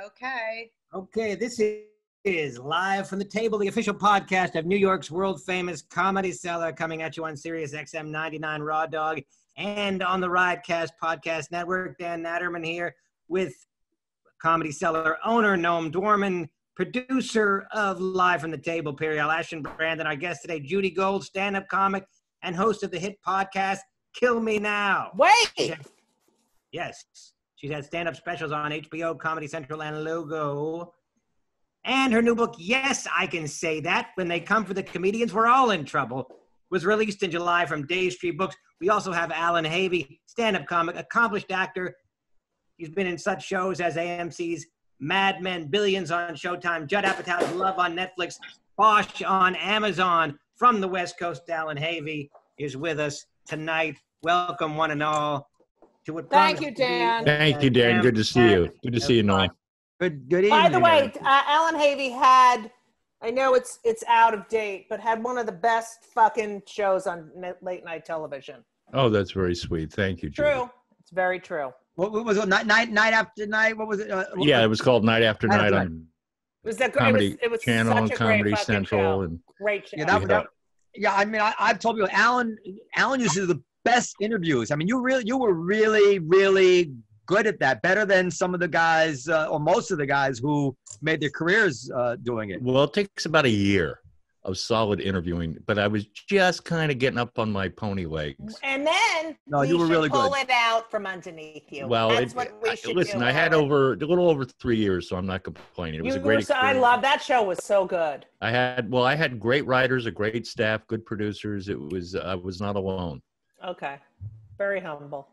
Okay. Okay, this is Live from the Table, the official podcast of New York's world-famous Comedy Cellar, coming at you on Sirius XM 99 Raw Dog and on the Ridecast Podcast Network. Dan Naturman here with Comedy Cellar owner Noam Dworman, producer of Live from the Table, Periel Aschenbrand, and our guest today, Judy Gold, stand-up comic and host of the hit podcast, Kill Me Now. Wait! Yes. She's had stand-up specials on HBO, Comedy Central, and Logo. And her new book, Yes, I Can Say That, When They Come for the Comedians, We're All in Trouble, was released in July from Day Street Books. We also have Allan Havey, stand-up comic, accomplished actor. He's been in such shows as AMC's Mad Men, Billions on Showtime, Judd Apatow's Love on Netflix, Bosch on Amazon. From the West Coast, Allan Havey is with us tonight. Welcome, one and all. Thank you, Dan. Thank you, Dan. Good to see you. Good to see you, Noam. Good evening. By the way, Allan Havey had, I know it's out of date, but had one of the best fucking shows on late night television. Oh, that's very sweet. Thank you, Judy. True. It's very true. What was it? Night after night? What was it? Yeah, it was called Night After Night on It was that Comedy it was Channel such and a Comedy great Central. show. And Great show. Yeah, I mean, I've told people, Allan used to do the best interviews. I mean, you were really good at that, better than some of the guys or most of the guys who made their careers doing it. Well, it takes about a year of solid interviewing, but I was just kind of getting up on my pony legs. And then you were really pull good. it out from underneath you. Well, that's what we should listen, do. I had a little over 3 years, so I'm not complaining. It was a great experience. I love that show. Was so good. I had great writers, a great staff, good producers. I was not alone. Okay. Very humble.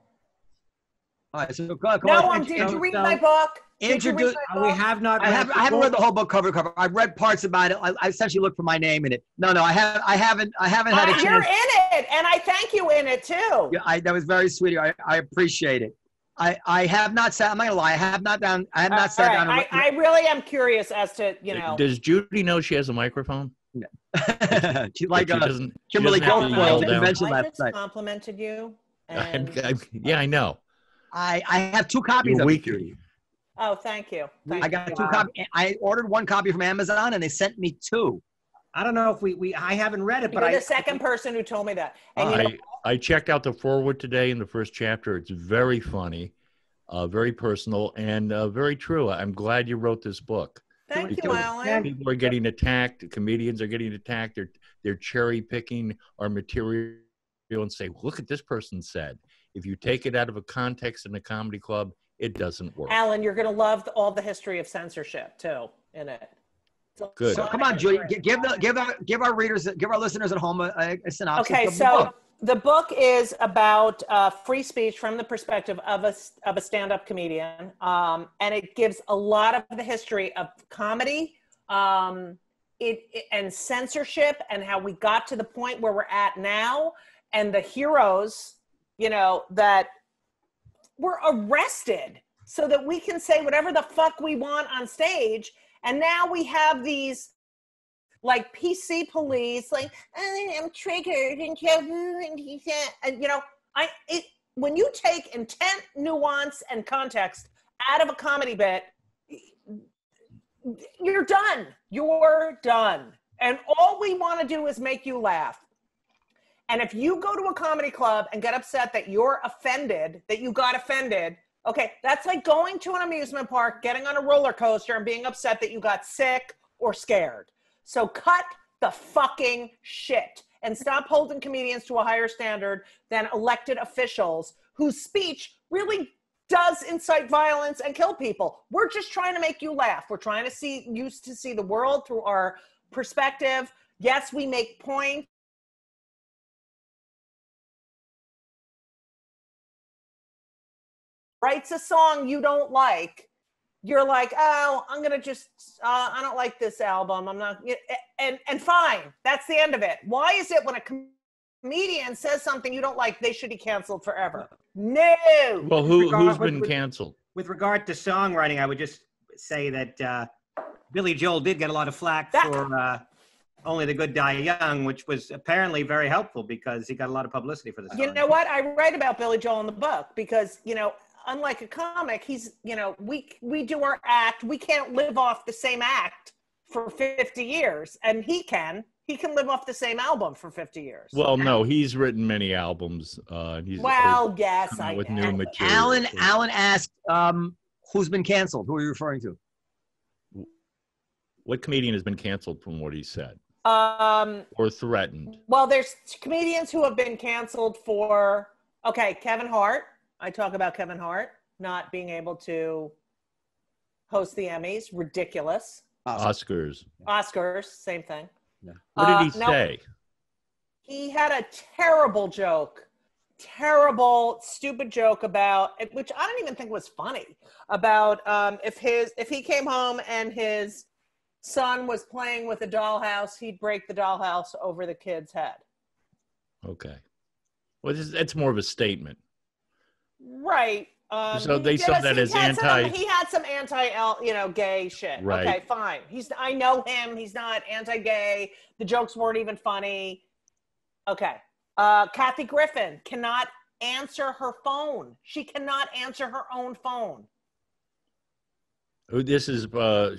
All right, so Noam, did you read my book? Introduce. We have not. I haven't read the whole book cover to cover. I've read parts about it. I essentially looked for my name in it. No, I haven't had a chance. You're in it, and I thank you in it too. Yeah, that was very sweet. I appreciate it. I have not sat. I'm not gonna lie. I have not sat down. I really am curious as to Does Judy know she has a microphone? She's like Kimberly Kimberly Guilfoyle at the convention I last just night. complimented you. Yeah, I know. I have 2 copies of it. Oh, thank you. I got 2 copies. I ordered 1 copy from Amazon, and they sent me 2. I don't know if I haven't read it, but You're the second person who told me that. And I checked out the foreword today in the first chapter. It's very funny, very personal, and very true. I'm glad you wrote this book. Thank you, Allan. People are getting attacked. Comedians are getting attacked. They're cherry picking our material and say, look what this person said. If you take it out of a context in a comedy club, it doesn't work. Allan, you're going to love all the history of censorship too in it. Good. So come on, Judy, give our readers, give our listeners at home a synopsis. Okay, so the book is about free speech from the perspective of a stand-up comedian, and it gives a lot of the history of comedy, and censorship, and how we got to the point where we're at now, and the heroes, that were arrested so that we can say whatever the fuck we want on stage. And now we have these like PC police, like, I'm triggered and when you take intent, nuance, and context out of a comedy bit, you're done. You're done. And all we want to do is make you laugh. And if you go to a comedy club and get upset that you're offended, that you got offended, okay, that's like going to an amusement park, getting on a roller coaster and being upset that you got sick or scared. So cut the fucking shit and stop holding comedians to a higher standard than elected officials whose speech really does incite violence and kill people. We're just trying to make you laugh. We're trying to see the world through our perspective. Yes, we make points. Writes a song you don't like, you're like, oh, I'm going to just, I don't like this album. I'm not, and fine. That's the end of it. Why is it when a comedian says something you don't like, they should be canceled forever? No. Well, who's been canceled? With regard to songwriting, I would just say that Billy Joel did get a lot of flack for Only the Good Die Young, which was apparently very helpful because he got a lot of publicity for the song. You know what? I write about Billy Joel in the book because, unlike a comic, he's, you know, we do our act. We can't live off the same act for 50 years, and he can live off the same album for 50 years. Well, no, he's written many albums. He's yes, come out I with know. new material. Allan asked, who's been canceled? Who are you referring to? What comedian has been canceled from what he said? Or threatened? Well, there's comedians who have been canceled for, Kevin Hart. I talk about Kevin Hart not being able to host the Emmys. Ridiculous. Oscars, same thing. Yeah. What did he say? He had a terrible, stupid joke about, which I don't even think was funny, about if he came home and his son was playing with a dollhouse, he'd break the dollhouse over the kid's head. Okay. Well, that's more of a statement. Right. So they saw that as anti. He had some gay shit. Right. Okay, fine. I know him. He's not anti-gay. The jokes weren't even funny. Okay. Kathy Griffin cannot answer her phone. She cannot answer her own phone. This is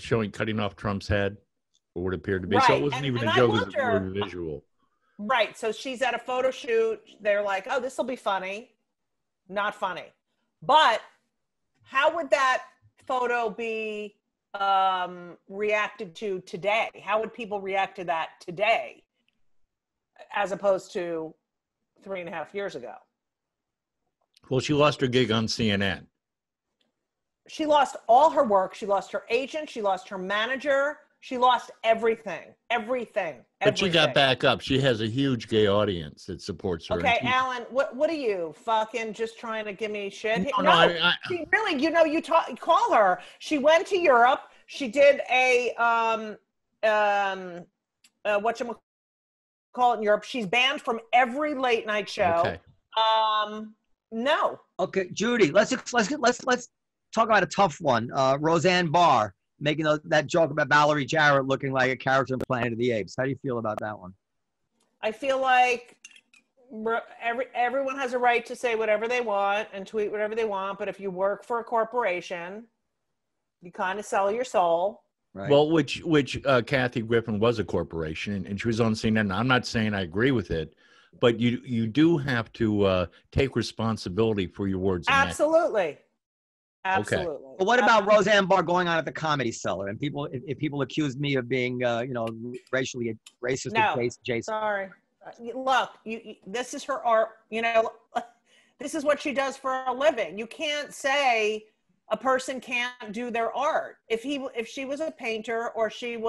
showing cutting off Trump's head, or what appeared to be. Right. So it wasn't even a joke; it was more of a visual. Right. So she's at a photo shoot. They're like, "Oh, this will be funny." Not funny. But how would that photo be reacted to today? How would people react to that today, as opposed to 3.5 years ago? Well, she lost her gig on CNN. She lost all her work. She lost her agent. She lost her manager. She lost everything. But she got back up. She has a huge gay audience that supports her. Okay, Allan, what are you, fucking just trying to give me shit? No, she really, you call her. She went to Europe. She did a, whatchamacallit in Europe. She's banned from every late night show. Okay. No. Okay, Judy, let's talk about a tough one. Roseanne Barr making that joke about Valerie Jarrett looking like a character in Planet of the Apes. How do you feel about that one? I feel like everyone has a right to say whatever they want and tweet whatever they want, but if you work for a corporation, you kind of sell your soul. Right. Well, which Kathy Griffin was a corporation, and she was on CNN. I'm not saying I agree with it, but you do have to take responsibility for your words. Absolutely. Absolutely. Okay. Well, what about Roseanne Barr going on at the Comedy Cellar? And if people accuse me of being, racially racist, against Jason. Sorry. Look, this is her art. This is what she does for a living. You can't say a person can't do their art. If she was a painter, or she'd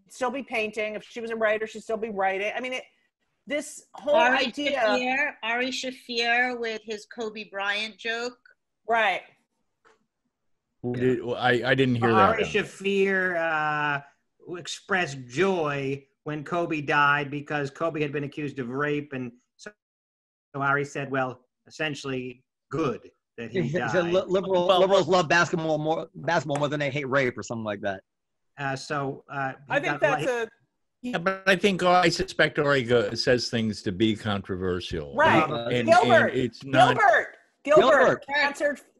still be painting. If she was a writer, she'd still be writing. I mean, this whole idea. Ari Shaffir with his Kobe Bryant joke. Right. I didn't hear that. Ari Shaffir expressed joy when Kobe died because Kobe had been accused of rape, and so Ari said, "Well, essentially, good that he died." So liberals love basketball more than they hate rape, or something like that. I think that's Yeah, but I suspect Ari I said things to be controversial. Right. And it's not. Gilbert.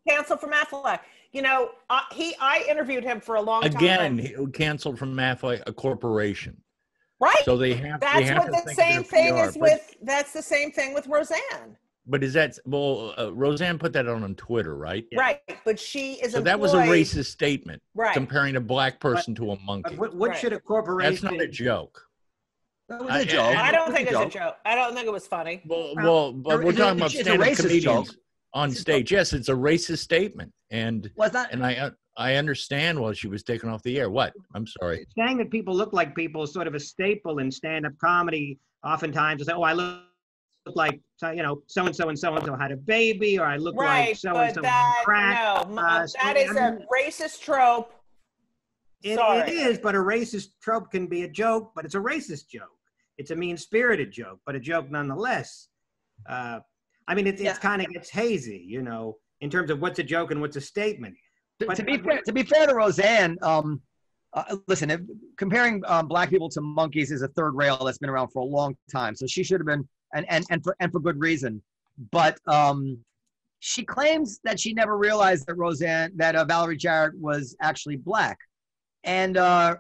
Canceled from Affleck. I interviewed him for a long time. Again, canceled from Affleck, a corporation. Right. So they have. That's what the same thing is with. That's the same thing with Roseanne. But is that Roseanne put that on Twitter, right? Yeah. Right, but she is. So that was a racist statement, right? Comparing a black person to a monkey. What should a corporation? That's not a joke. That was a joke. I don't think it's a joke. I don't think it was funny. Well, but we're talking about stand-up comedians on stage. Yes, it's a racist statement, and I understand why she was taken off the air. What? I'm sorry. Saying that people look like people is sort of a staple in stand-up comedy. Oftentimes, they say, "Oh, I look like so-and-so and so-and-so had a baby," or "I look like so-and-so crack." That is a racist trope. It is, but a racist trope can be a joke, but it's a racist joke. It's a mean-spirited joke, but a joke nonetheless. It kind of gets hazy, in terms of what's a joke and what's a statement. To be fair to Roseanne, listen, comparing black people to monkeys is a third rail that's been around for a long time. So she should have been, and for good reason. But she claims that she never realized that Valerie Jarrett was actually black. And I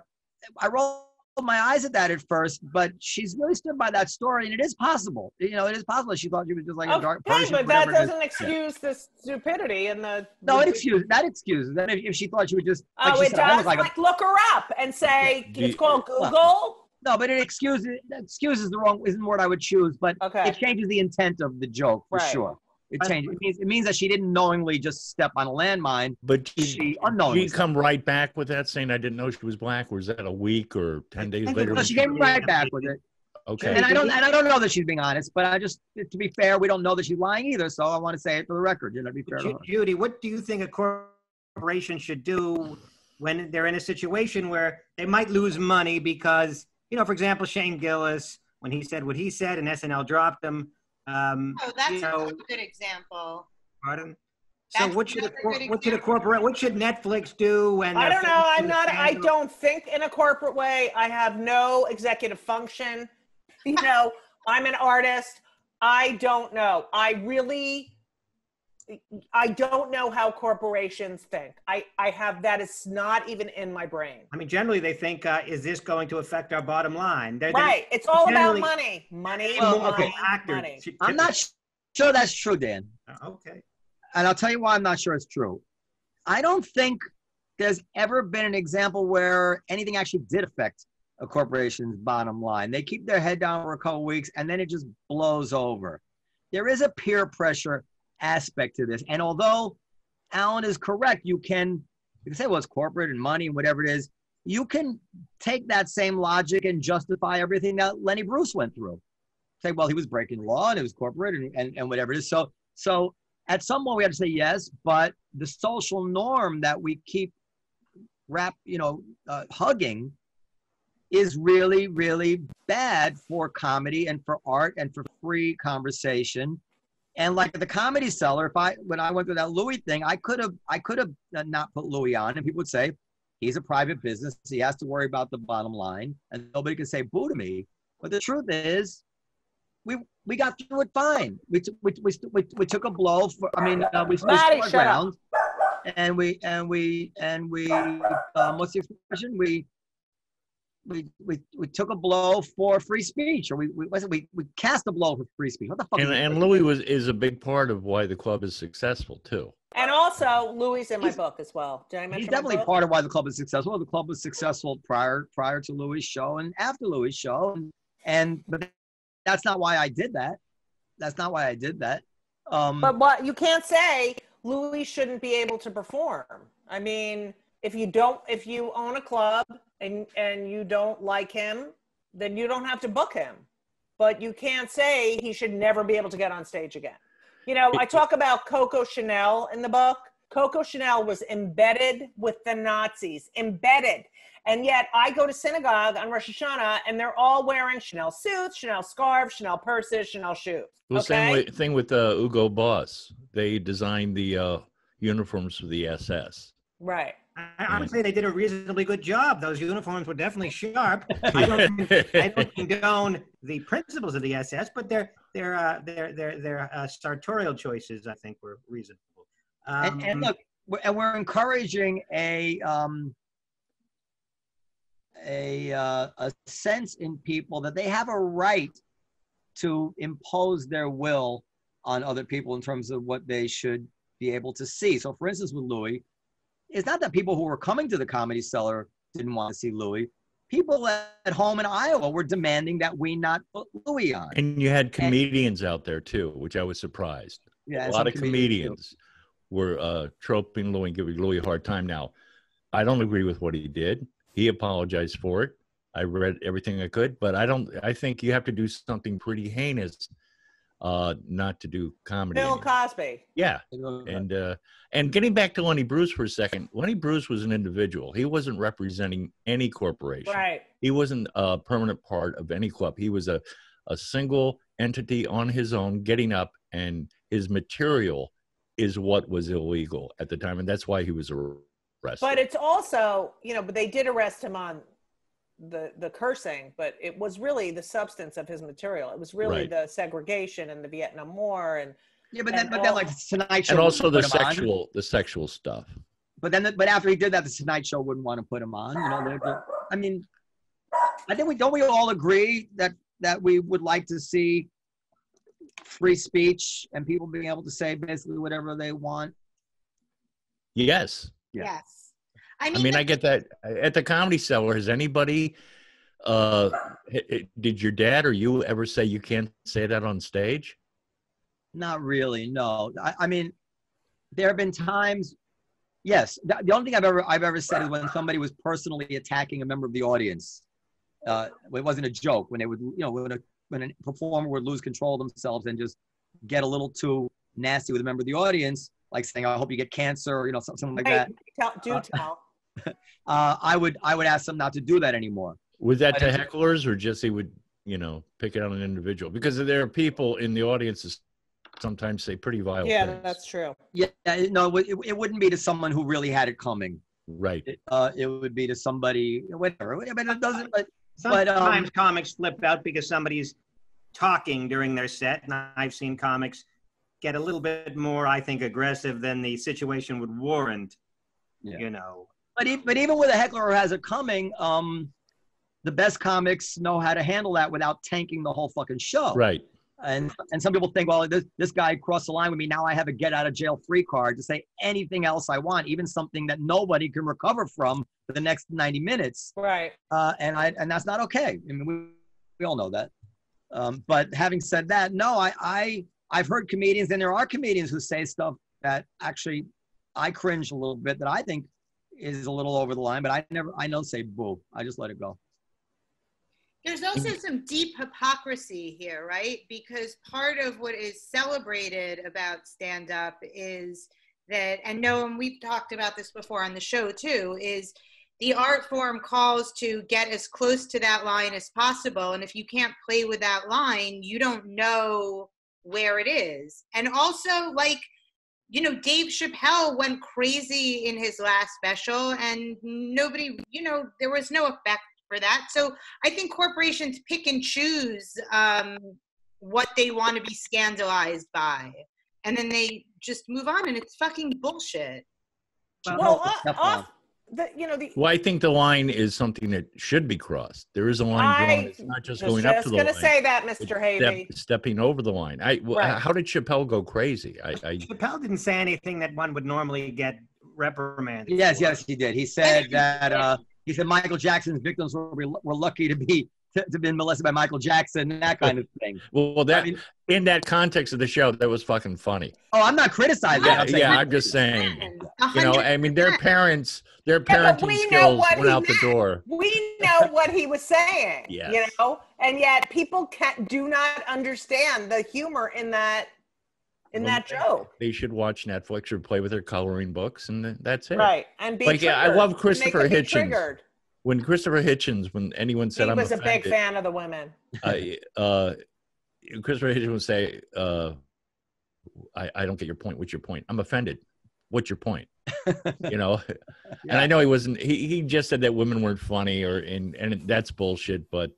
rolled my eyes at that at first, but she's really stood by that story, and it is possible. It is possible she thought she was just like a dark Persian. Okay, but that doesn't excuse the stupidity and the. No, it excuses that if she thought she would just. Like it does. Like look her up and say it's called Google. No, but it excuses the wrong isn't the word I would choose, but it changes the intent of the joke for sure. It changes. It means that she didn't knowingly just step on a landmine, but she unknowingly. Did she come right back with that, saying I didn't know she was black? Or was that a week or 10 days later? No, she came right back with it. Okay. And I don't know that she's being honest, but to be fair, we don't know that she's lying either. So I want to say it for the record. To be fair to her. Judy, what do you think a corporation should do when they're in a situation where they might lose money because, for example, Shane Gillis, when he said what he said and SNL dropped him. That's a good example. Pardon? So what should Netflix do when I don't know. I don't think in a corporate way. I have no executive function. I'm an artist. I don't know. I don't know how corporations think. That is not even in my brain. I mean, generally they think, is this going to affect our bottom line? It's all about money. Money. I'm not sure that's true, Dan. Okay. And I'll tell you why I'm not sure it's true. I don't think there's ever been an example where anything actually did affect a corporation's bottom line. They keep their head down for a couple of weeks and then it just blows over. There is a peer pressure aspect to this. And although Allan is correct, you can say, well, it's corporate and money and whatever it is. You can take that same logic and justify everything that Lenny Bruce went through. Say, well, he was breaking law and it was corporate and whatever it is. So at some point we have to say yes, but the social norm that we keep hugging is really, really bad for comedy and for art and for free conversation. And like the Comedy Cellar, when I went through that Louis thing, I could have not put Louis on, and people would say he's a private business, he has to worry about the bottom line, and nobody could say boo to me. But the truth is, we got through it fine. We took a blow. We stood our ground, and we what's the expression? We took a blow for free speech, or we cast a blow for free speech. What the fuck? And Louis is a big part of why the club is successful too. And also, Louis in my book as well. Did I mention? He's definitely part of why the club is successful. The club was successful prior to Louis' show and after Louis' show, but that's not why I did that. That's not why I did that. But what you can't say, Louis shouldn't be able to perform. I mean, if you own a club and you don't like him, then you don't have to book him. But you can't say he should never be able to get on stage again. I talk about Coco Chanel in the book. Coco Chanel was embedded with the Nazis, embedded. And yet I go to synagogue on Rosh Hashanah and they're all wearing Chanel suits, Chanel scarves, Chanel purses, Chanel shoes. Well, same thing with Hugo Boss. They designed the uniforms for the SS. Right. I would say they did a reasonably good job. Those uniforms were definitely sharp. I don't condone the principles of the SS, but their sartorial choices, I think, were reasonable. And look, we're encouraging a sense in people that they have a right to impose their will on other people in terms of what they should be able to see. So, for instance, with Louis, it's not that people who were coming to the Comedy Cellar didn't want to see Louis. People at home in Iowa were demanding that we not put Louis on. And you had comedians out there too, which I was surprised. Yeah, a lot of comedians were troping Louis and giving Louis a hard time. Now, I don't agree with what he did. He apologized for it. I read everything I could, but I think you have to do something pretty heinous not to do comedy. Bill Cosby. Yeah. And getting back to Lenny Bruce for a second, Lenny Bruce was an individual. He wasn't representing any corporation. Right. He wasn't a permanent part of any club. He was a single entity on his own, getting up, and his material is what was illegal at the time, and that's why he was arrested. But it's also, but they did arrest him on the cursing, but it was really the substance of his material. It was really the segregation and the Vietnam War, and Yeah, but then like the Tonight Show. And also the wouldn't put him on. sexual stuff. But after he did that, the Tonight Show wouldn't want to put him on. You know, I mean, I think don't we all agree that we would like to see free speech and people being able to say basically whatever they want? Yes. Yeah. Yes. I mean, I get that. At the Comedy Cellar, has anybody, did your dad or you ever say you can't say that on stage? Not really, no. I mean, there have been times, yes. The only thing I've ever said is when somebody was personally attacking a member of the audience. It wasn't a joke. When they would, when a performer would lose control of themselves and just get a little too nasty with a member of the audience, like saying, "I hope you get cancer," something like that. Do tell. I would ask them not to do that anymore. Was that to hecklers, or just they would, pick it on an individual? Because there are people in the audience that sometimes say pretty vile things. Yeah, that's true. Yeah, no, it wouldn't be to someone who really had it coming. Right. It would be to somebody, whatever. But it doesn't. Sometimes comics flip out because somebody's talking during their set, and I've seen comics get a little bit more, I think, aggressive than the situation would warrant. Yeah. But even with a heckler who has it coming, the best comics know how to handle that without tanking the whole fucking show. Right. And some people think, well, this guy crossed the line with me. Now I have a get out of jail free card to say anything else I want, even something that nobody can recover from for the next 90 minutes. Right. And that's not okay. I mean, we all know that. But having said that, no, I've heard comedians, and there are comedians who say stuff that actually I cringe a little bit, that I think is a little over the line, but I don't say boo. I just let it go. There's also some deep hypocrisy here, right? Because part of what is celebrated about stand-up is that, and Noam, we've talked about this before on the show too, is the art form calls to get as close to that line as possible. And if you can't play with that line, you don't know where it is. And also, like, Dave Chappelle went crazy in his last special, and nobody, there was no effect for that. So I think corporations pick and choose what they want to be scandalized by, and then they just move on, and it's fucking bullshit. Well, I think the line is something that should be crossed. There is a line drawn. It's not just going up to the line. I was just going to say that, Mr. Havey. Stepping over the line. How did Chappelle go crazy? Chappelle didn't say anything that one would normally get reprimanded. Yes, he did. He said that he said Michael Jackson's victims were lucky to be molested by Michael Jackson, and that kind of thing. Well, in that context of the show, that was fucking funny. Oh, I'm not criticizing. I'm just saying. I mean, their parenting skills went out the door. We know what he was saying. Yes. And yet people do not understand the humor in that joke. They should watch Netflix or play with their coloring books, and that's it. Right. And be triggered. I love Christopher Hitchens. When Christopher Hitchens, when anyone said he I'm was offended, a big fan of the women. Christopher Hitchens would say, I don't get your point. What's your point? I'm offended. What's your point? And I know he wasn't, he just said that women weren't funny and that's bullshit. But,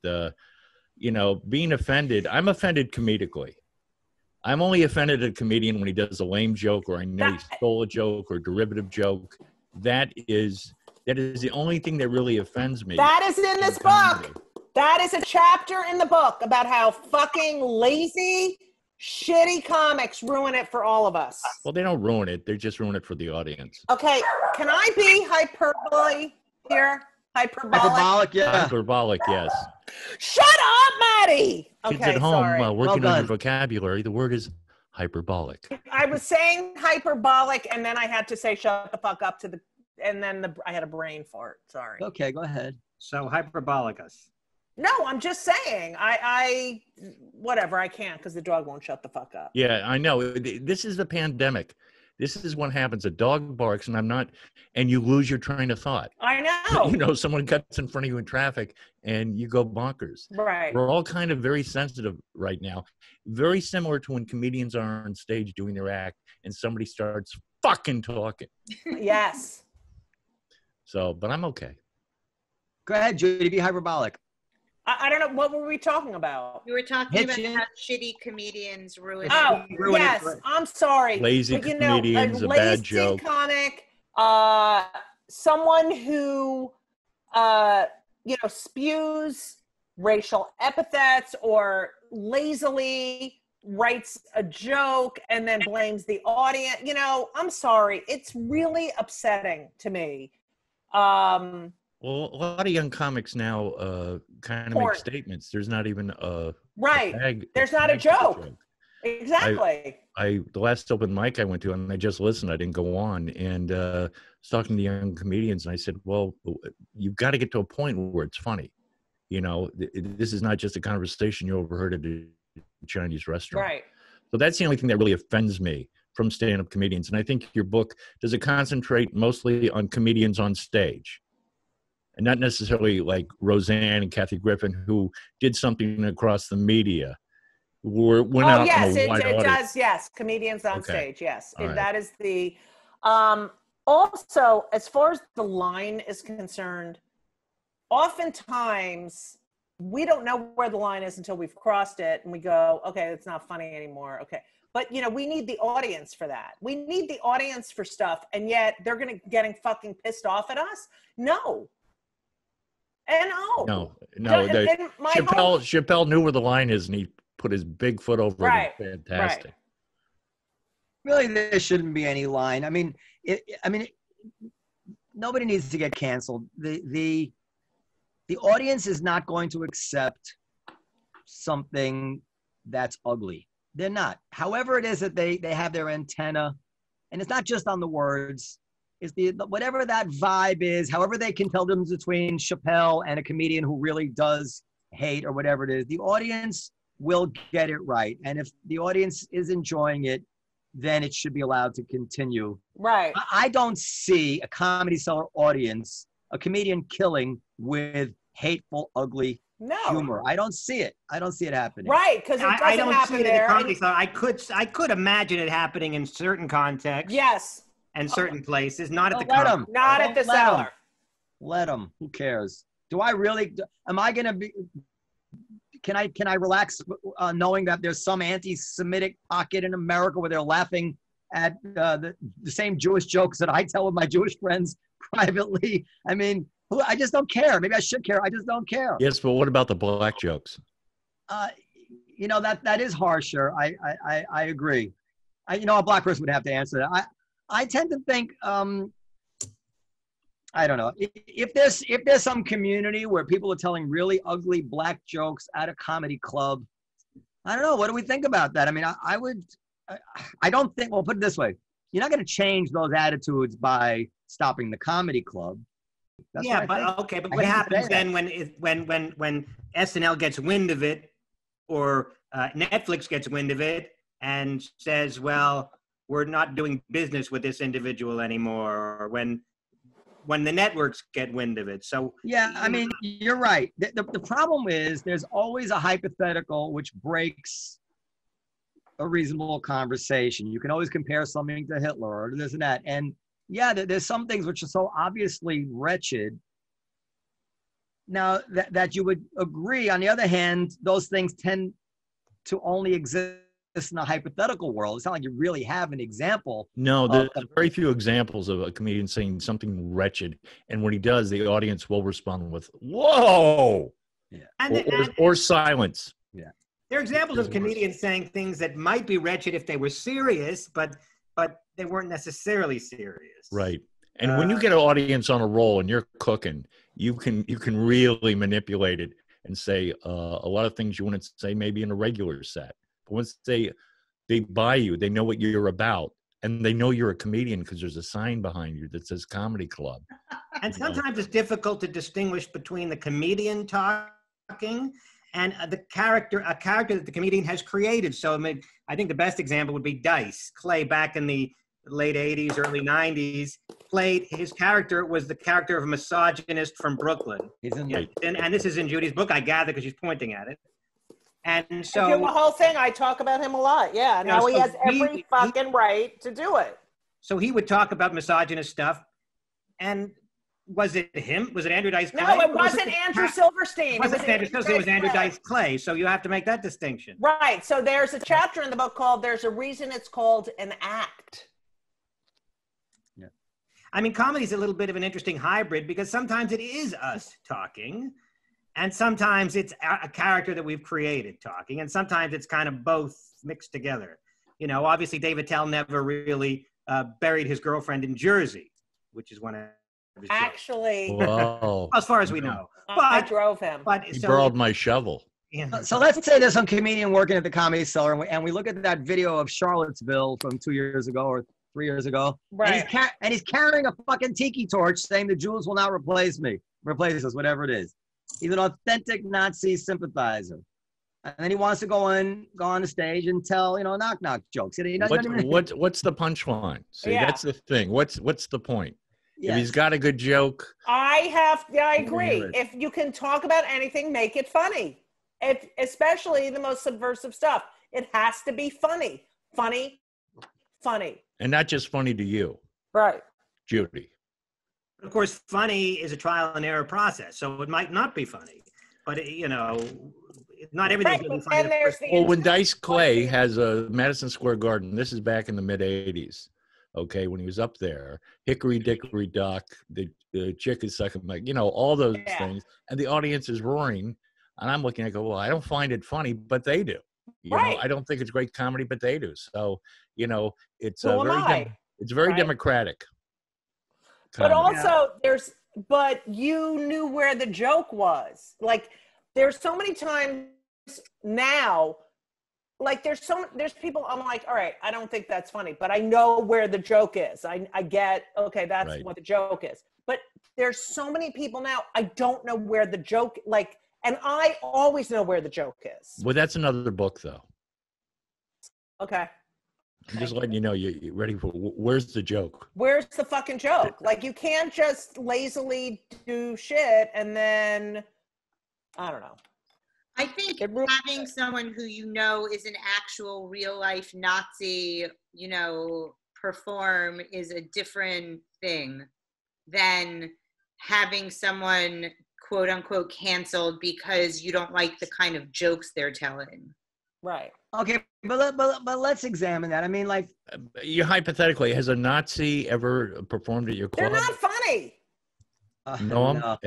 being offended, I'm offended comedically. I'm only offended at a comedian when he does a lame joke, or I know he stole a joke or a derivative joke. That is the only thing that really offends me. That is in this book. That is a chapter in the book about how fucking lazy, shitty comics ruin it for all of us. Well, they don't ruin it. They just ruin it for the audience. Okay, can I be hyperbole here? Hyperbolic, yeah. Hyperbolic, yes. Shut up, Maddie! Kids at home working on your vocabulary, the word is hyperbolic. I was saying hyperbolic, and then I had to say shut the fuck up I had a brain fart. Sorry. Okay, go ahead. So hyperbolicus. No, I'm just saying. I whatever, I can't because the dog won't shut the fuck up. Yeah, I know. This is the pandemic. This is what happens. A dog barks and you lose your train of thought. I know. Someone cuts in front of you in traffic and you go bonkers. Right. We're all kind of very sensitive right now. Very similar to when comedians are on stage doing their act and somebody starts fucking talking. Yes. So, but I'm okay. Go ahead, Judy, be hyperbolic. I don't know. What were we talking about? You were talking about Hitching. how shitty comedians ruin. Oh, Ruin it yes. for- I'm sorry. Lazy But, you know, comedians, a bad lazy joke. comic, someone who, you know, spews racial epithets or lazily writes a joke and then blames the audience. You know, I'm sorry. It's really upsetting to me. Well, a lot of young comics now kind of Porn. make statements. There's not even a Right. tag. There's not a tag to the joke. Exactly. the last open mic I went to, and I just listened. I didn't go on, and I was talking to young comedians, and I said, "Well, you've got to get to a point where it's funny. You know, this is not just a conversation you overheard at a Chinese restaurant." Right. So that's the only thing that really offends me from stand-up comedians. And I think your book, does it concentrate mostly on comedians on stage? And not necessarily like Roseanne and Kathy Griffin, who did something across the media. Went out yes, on a wide it audience. does. Yes, comedians on Okay. stage. Yes, All right. that is the. Also, as far as the line is concerned, oftentimes we don't know where the line is until we've crossed it, and we go, "Okay, it's not funny anymore." Okay, but you know, we need the audience for that. We need the audience for stuff, and yet they're getting fucking pissed off at us. No. And No. and my whole- Chappelle knew where the line is, and he put his big foot over Right, it. Fantastic. Really, there shouldn't be any line. I mean, nobody needs to get canceled. The audience is not going to accept something that's ugly. They're not. However it is that they have their antenna, and it's not just on the words. It's whatever that vibe is, however they can tell the difference between Chappelle and a comedian who really does hate or whatever it is, the audience will get it right. And if the audience is enjoying it, then it should be allowed to continue. Right. I don't see a Comedy Cellar audience, a comedian killing with hateful, ugly humor. I don't see it. I don't see it happening. Right, because it doesn't I don't happen see it there. at the Comedy Cellar. I could imagine it happening in certain contexts. Yes. And certain places, not at the Let Comedy them. Not at the cellar. Let them. Who cares? Do I really? Am I going to be? Can I relax knowing that there's some anti-Semitic pocket in America where they're laughing at the same Jewish jokes that I tell with my Jewish friends privately? I mean, I just don't care. Maybe I should care. I just don't care. Yes, but what about the black jokes? You know, that is harsher. I agree. A black person would have to answer that. I tend to think, I don't know, if there's some community where people are telling really ugly black jokes at a comedy club, I don't know. What do we think about that? I mean, I don't think, well, put it this way. You're not going to change those attitudes by stopping the comedy club. That's yeah, but okay, but what happens then when SNL gets wind of it, or Netflix gets wind of it and says, well, we're not doing business with this individual anymore, or when the networks get wind of it. So yeah, I mean, you're right. The problem is there's always a hypothetical which breaks a reasonable conversation. You can always compare something to Hitler or this and that. And yeah, there's some things which are so obviously wretched. Now that you would agree. On the other hand, those things tend to only exist in a hypothetical world. It's not like you really have an example. No, there's very few examples of a comedian saying something wretched, and when he does, the audience will respond with "Whoa!" Yeah, or silence. Yeah, there are examples of comedians saying things that might be wretched if they were serious, but they weren't necessarily serious. Right. And when you get an audience on a roll and you're cooking, you can really manipulate it and say a lot of things you wouldn't say maybe in a regular set. Once they buy you, they know what you're about, and they know you're a comedian because there's a sign behind you that says comedy club. And sometimes it's difficult to distinguish between the comedian talking and a character that the comedian has created. So I think the best example would be Dice Clay back in the late 80s, early 90s. His character was the character of a misogynist from Brooklyn. And this is in Judy's book, I gather, because she's pointing at it. And so the whole thing, I talk about him a lot. Yeah. Now he has every fucking right to do it. So he would talk about misogynist stuff. And Was it him? Was it Andrew Dice Clay? No, it wasn't Andrew Silverstein. It wasn't Andrew Silverstein. It was Andrew Dice Clay. So you have to make that distinction. Right. So there's a chapter in the book called "There's a Reason It's Called an Act." Yeah. I mean, comedy is a little bit of an interesting hybrid because sometimes it is us talking, and sometimes it's a character that we've created talking, and sometimes it's kind of both mixed together. You know, obviously David Tell never really buried his girlfriend in Jersey, which is one of his jokes. Actually, Whoa. As far as we know. I drove him. But He borrowed my shovel. Yeah. So let's say there's some comedian working at the Comedy Cellar, and we look at that video of Charlottesville from 2 years ago or 3 years ago, Right. and he's carrying a fucking tiki torch saying the Jews will not replace us, whatever it is. He's an authentic Nazi sympathizer. And then he wants to go on the stage and tell, knock jokes. He doesn't What's the punchline? See, Yeah. that's the thing. What's the point? Yes. If he's got a good joke, I agree. hear it. If you can talk about anything, make it funny. Especially the most subversive stuff. It has to be funny. Funny. and not just funny to you, Right. Judy. Of course, funny is a trial and error process, so it might not be funny. But, not everything's Right. going to be But funny. then there's the Well, when Dice Clay has a Madison Square Garden, this is back in the mid '80s. Okay, when he was up there, Hickory Dickory Dock, the chick is sucking my, all those things, and the audience is roaring, and I'm looking. I go, well, I don't find it funny, but they do. Right. I don't think it's great comedy, but they do. So, it's Who am I? it's very Right. democratic. But comedy. also but you knew where the joke was. Like, there's so many times now, like there's people I'm like, all right, I don't think that's funny, but I know where the joke is. I get, okay, that's Right. what the joke is. But there's so many people now, I don't know where the joke, and I always know where the joke is. Well, that's another book, though. Okay. I'm just letting you know you're ready for where's the joke? Where's the fucking joke? Like, you can't just lazily do shit and then, I don't know. I think It ruins having it. someone who is an actual real life Nazi, perform is a different thing than having someone quote unquote canceled because you don't like the kind of jokes they're telling. Right. Okay, but let's examine that. I mean, like, You hypothetically, has a Nazi ever performed at your They're club? not funny. Noam?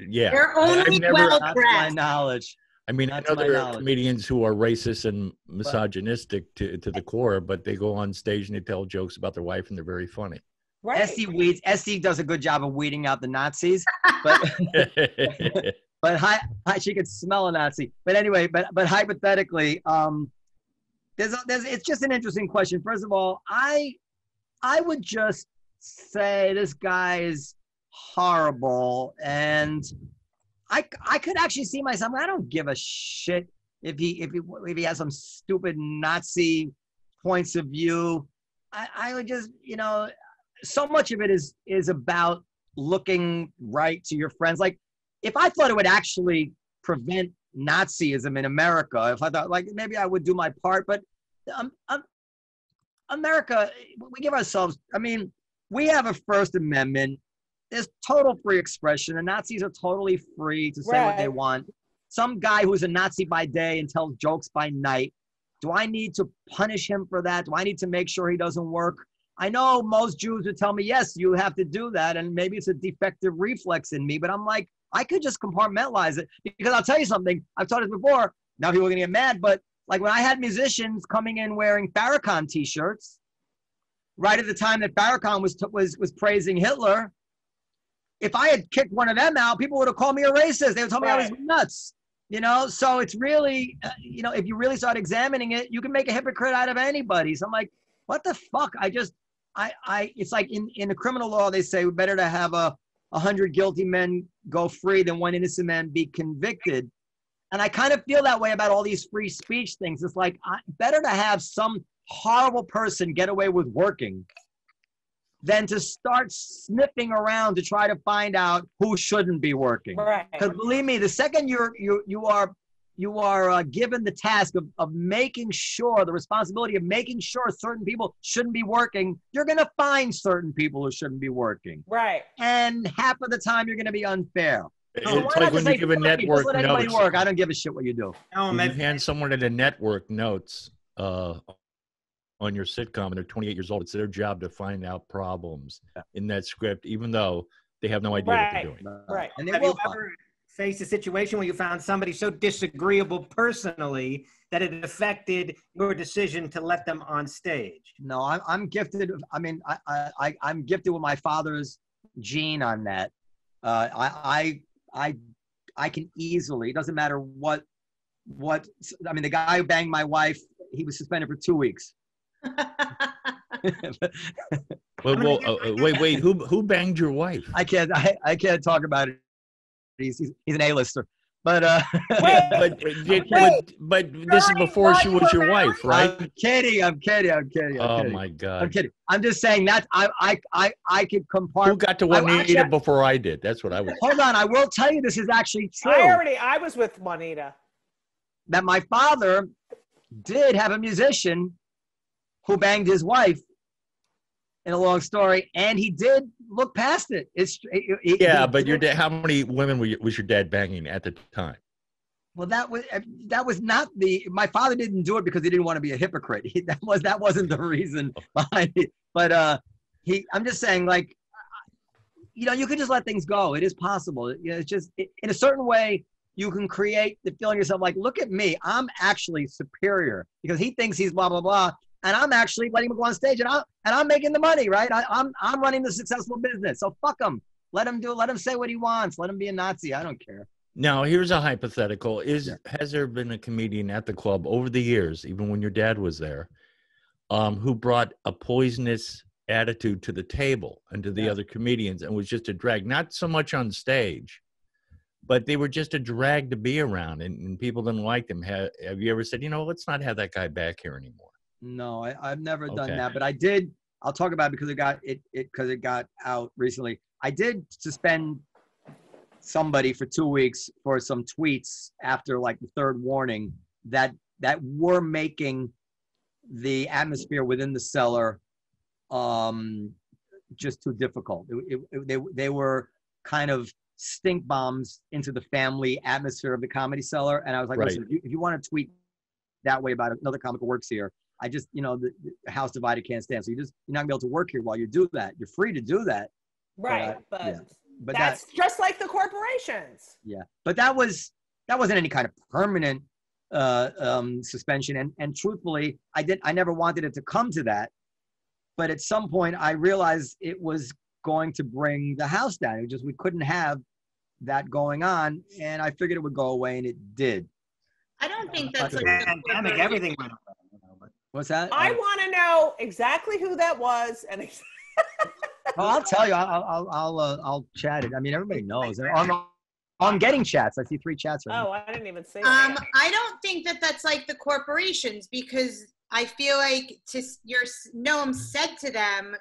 Yeah. They're only I've never- well not to my dressed. knowledge. I mean, I Not know to my there are knowledge. comedians who are racist and misogynistic to the core, but they go on stage and they tell jokes about their wife and they're very funny. Right. Esty does a good job of weeding out the Nazis, but she could smell a Nazi. But anyway, but hypothetically, it's just an interesting question. First of all, I would just say this guy is horrible, and I could actually see myself. I don't give a shit if he has some stupid Nazi points of view. I would just, so much of it is about looking right to your friends. Like, if I thought it would actually prevent Nazism in America, if I thought, like, maybe I would do my part, but America, we give ourselves, I mean, we have a First Amendment. There's total free expression. The Nazis are totally free to say what they want. Some guy who's a Nazi by day and tells jokes by night, do I need to punish him for that? Do I need to make sure he doesn't work? I know most Jews would tell me, yes, you have to do that, and maybe it's a defective reflex in me, but I'm like, I could just compartmentalize it, because I'll tell you something. I've taught it before. Now people are going to get mad, but like when I had musicians coming in wearing Farrakhan t-shirts, right at the time that Farrakhan was praising Hitler, if I had kicked one of them out, people would have called me a racist. They would tell me I was nuts. So it's really, if you really start examining it, you can make a hypocrite out of anybody. So I'm like, what the fuck? It's like in the criminal law, they say better to have 100 guilty men go free than one innocent man be convicted. And I kind of feel that way about all these free speech things. It's like, better to have some horrible person get away with working than to start sniffing around to try to find out who shouldn't be working. Right. Because believe me, the second you are given the task of making sure, the responsibility of making sure certain people shouldn't be working, you're going to find certain people who shouldn't be working. Right. And half of the time you're going to be unfair. So It's like when you give a network let anybody notes. work. I don't give a shit what you do. When you hand someone at a network notes on your sitcom and they're 28 years old, it's their job to find out problems in that script, even though they have no idea what they're doing. Right. And they Have will you ever faced a situation where you found somebody so disagreeable personally that it affected your decision to let them on stage? No, I'm gifted. I mean, I'm gifted with my father's gene on that. I can easily, it doesn't matter what, I mean, the guy who banged my wife, he was suspended for 2 weeks. Wait, who banged your wife? I can't talk about it. He's an A-lister. But but this is before she was your wife, right? I'm kidding. Oh my God! I'm kidding. I'm just saying that I could compartment. Who got to Juanita before I did? That's what I was. Hold on, I will tell you this is actually true. I was with Juanita. That my father did have a musician who banged his wife. In a long story, and he did look past it. But your dad. How many women was your dad banging at the time? Well, that was not my father didn't do it because he didn't want to be a hypocrite. That wasn't the reason behind it. But I'm just saying, like, you can just let things go. It is possible. It's just in a certain way you can create the feeling yourself like, look at me, I'm actually superior because he thinks he's blah blah blah. And I'm actually letting him go on stage, and I'm making the money, right? I'm running the successful business. So fuck him. Let him say what he wants. Let him be a Nazi. I don't care. Now, here's a hypothetical: has there been a comedian at the club over the years, even when your dad was there, who brought a poisonous attitude to the table and to the other comedians, and was just a drag? Not so much on stage, but they were just a drag to be around, and people didn't like them. Have you ever said, let's not have that guy back here anymore? No, I've never done that, but I did. I'll talk about it because it got out recently. I did suspend somebody for 2 weeks for some tweets after like the third warning that were making the atmosphere within the cellar just too difficult. They were kind of stink bombs into the family atmosphere of the Comedy Cellar, and I was like, listen, if you want to tweet that way about another comic who works here, I just, the house divided can't stand. So you're not gonna be able to work here while you do that. You're free to do that. Right. But that's just like the corporations. Yeah. But that wasn't any kind of permanent suspension. And truthfully, I never wanted it to come to that. But at some point I realized it was going to bring the house down. We couldn't have that going on. And I figured it would go away, and it did. I don't think that's like the pandemic. Everything went away. What's that? I want to know exactly who that was, and I'll tell you. I'll chat it. I mean, everybody knows. I'm getting chats. I see 3 chats right now. Oh, I didn't even see that. I don't think that's like the corporations, because I feel like Noam said to them,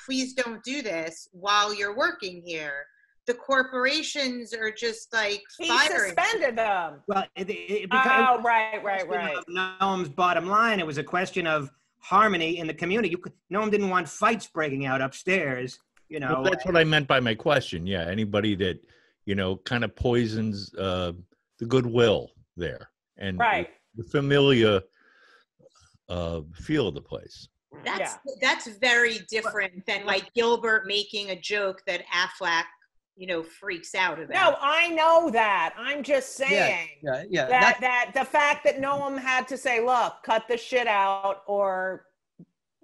please don't do this while you're working here. The corporations are just like firing. He suspended them. Well, right. Noam's bottom line, it was a question of harmony in the community. Noam didn't want fights breaking out upstairs. Well, that's what I meant by my question. Yeah, anybody that kind of poisons the goodwill there and the familiar feel of the place. That's very different than like Gilbert making a joke that Affleck freaks out about. No, I know that. I'm just saying that the fact that Noam had to say, look, cut the shit out, or,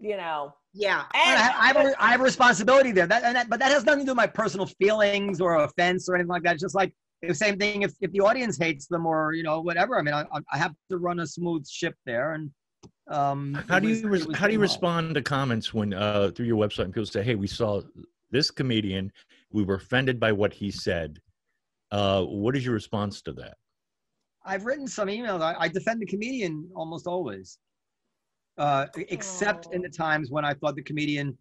Yeah. I have a responsibility there. But that has nothing to do with my personal feelings or offense or anything like that. It's just like the same thing if the audience hates them or, whatever. I mean, I have to run a smooth ship there. And how do you respond to comments when through your website and people say, hey, we saw this comedian, we were offended by what he said. What is your response to that? I've written some emails. I defend the comedian almost always, except in the times when I thought the comedian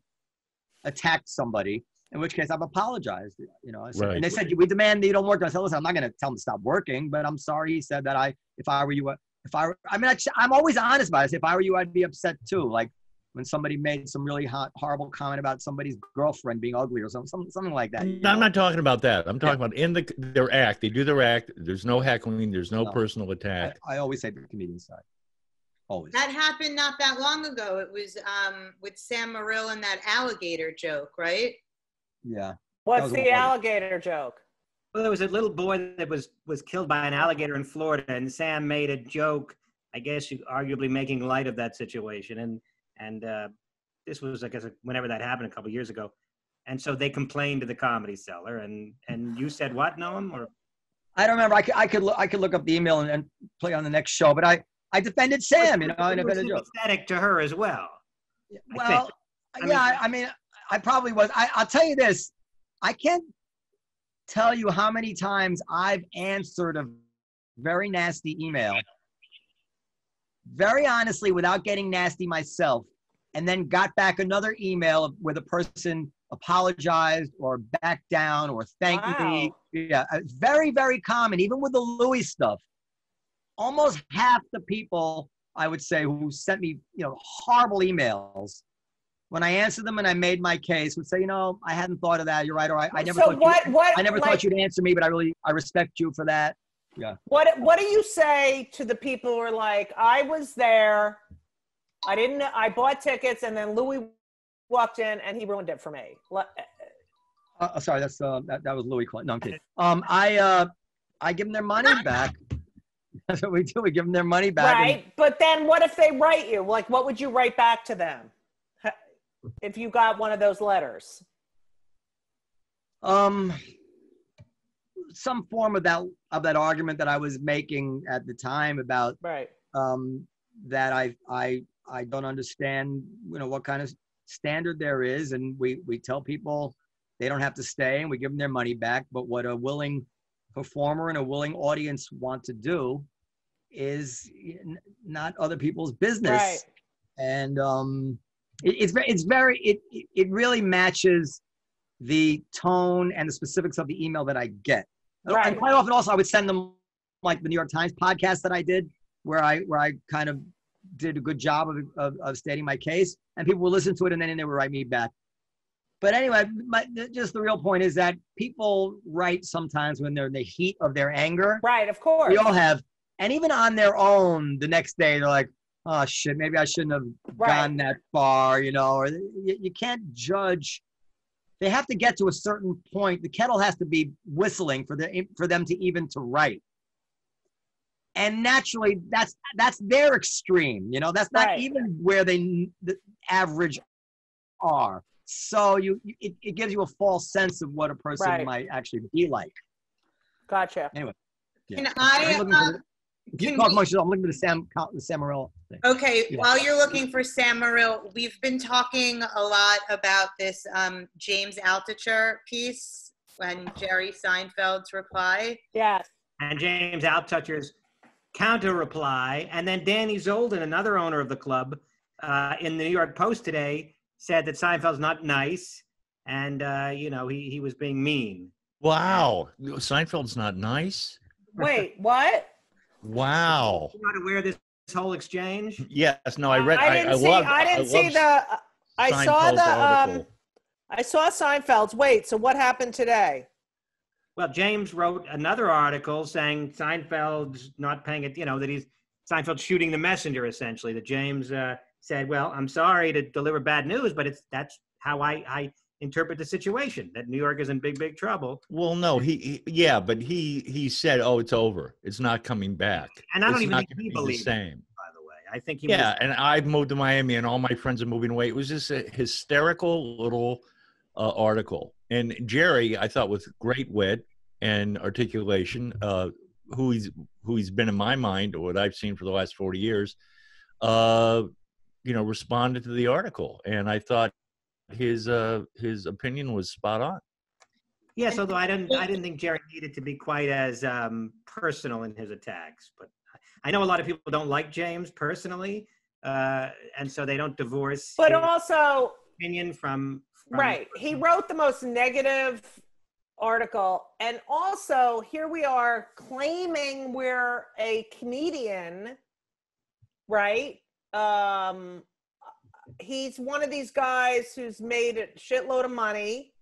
attacked somebody. In which case I've apologized, you know. I said, Right. and they said, we demand that you don't work. I said, listen, I'm not going to tell him to stop working, but I'm sorry. He said that I'm always honest about it. If I were you, I'd be upset too. Like when somebody made some really horrible comment about somebody's girlfriend being ugly or something like that. No, I'm not talking about that. I'm talking about in their act. They do their act. There's no heckling. There's no personal attack. I always say the comedian side. Always. That happened not that long ago. It was with Sam Morril and that alligator joke, right? Yeah. What's the alligator joke? Well, there was a little boy that was killed by an alligator in Florida, and Sam made a joke, I guess, arguably making light of that situation. And this was, I guess, whenever that happened a couple of years ago. And so they complained to the Comedy Cellar, and you said what, Noam? Or I don't remember. I could look up the email and play on the next show, but I defended Sam, you know, and I defended Joe. Sympathetic to her as well. Well, I mean, I probably was. I'll tell you this. I can't tell you how many times I've answered a very nasty email, very honestly, without getting nasty myself, and then got back another email where the person apologized or backed down or thanked me. Yeah, it's very, very common, even with the Louis stuff. Almost half the people, I would say, who sent me, you know, horrible emails, when I answered them and I made my case, would say, you know, I hadn't thought of that. You're right. Or I never thought you'd answer me, but I respect you for that. Yeah. What do you say to the people who are like, I was there, I bought tickets, and then Louis walked in and he ruined it for me. Sorry, that was Louis Clinton. No, I'm kidding. I give them their money back. That's what we do. We give them their money back. Right. But then what if they write you? Like, what would you write back to them if you got one of those letters? Some form of that argument that I was making at the time about that I don't understand, you know, what kind of standard there is, and we tell people they don't have to stay, and we give them their money back. But what a willing performer and a willing audience want to do is not other people's business. Right. And it really matches the tone and the specifics of the email that I get. Right. And quite often also I would send them like the New York Times podcast that I did, where I kind of did a good job of stating my case, and people would listen to it and then they would write me back. But anyway, just the real point is that people write sometimes when they're in the heat of their anger. Right, of course. We all have. And even on their own, the next day, they're like, oh, shit, maybe I shouldn't have gone that far, you know, or you can't judge. They have to get to a certain point. The kettle has to be whistling for them to even to write. And naturally, that's their extreme, you know. That's not even where the average are. So it gives you a false sense of what a person might actually be like. Gotcha. Anyway, Can I? I'm looking for the Sam Morril thing. Okay, while you're looking for Sam Morril, we've been talking a lot about this James Altucher piece and Jerry Seinfeld's reply. Yes. And James Altucher's counter reply, and then Danny Zolden, another owner of the club, in the New York Post today, said that Seinfeld's not nice, and you know, he was being mean. Wow, Seinfeld's not nice. Wait, what? Wow. You're not aware of this whole exchange? Yes, no, I read. I saw Seinfeld's. Wait, so what happened today? Well, James wrote another article saying Seinfeld's not paying it. You know, that Seinfeld's shooting the messenger, essentially. That James said, "Well, I'm sorry to deliver bad news, but that's how I interpret the situation. That New York is in big trouble." Well, no, but he said, "Oh, it's over. It's not coming back." And I don't even think he believed the same. By the way, I think he. Yeah, and I've moved to Miami, and all my friends are moving away. It was just a hysterical little article. And Jerry, I thought, with great wit and articulation, who he's been in my mind, or what I've seen for the last 40 years, responded to the article, and I thought his opinion was spot on. Yes, although I didn't think Jerry needed to be quite as personal in his attacks. But I know a lot of people don't like James personally, and so they don't divorce. But also, opinion from Right. He wrote the most negative article. And also, here we are claiming we're a comedian, right? He's one of these guys who's made a shitload of money.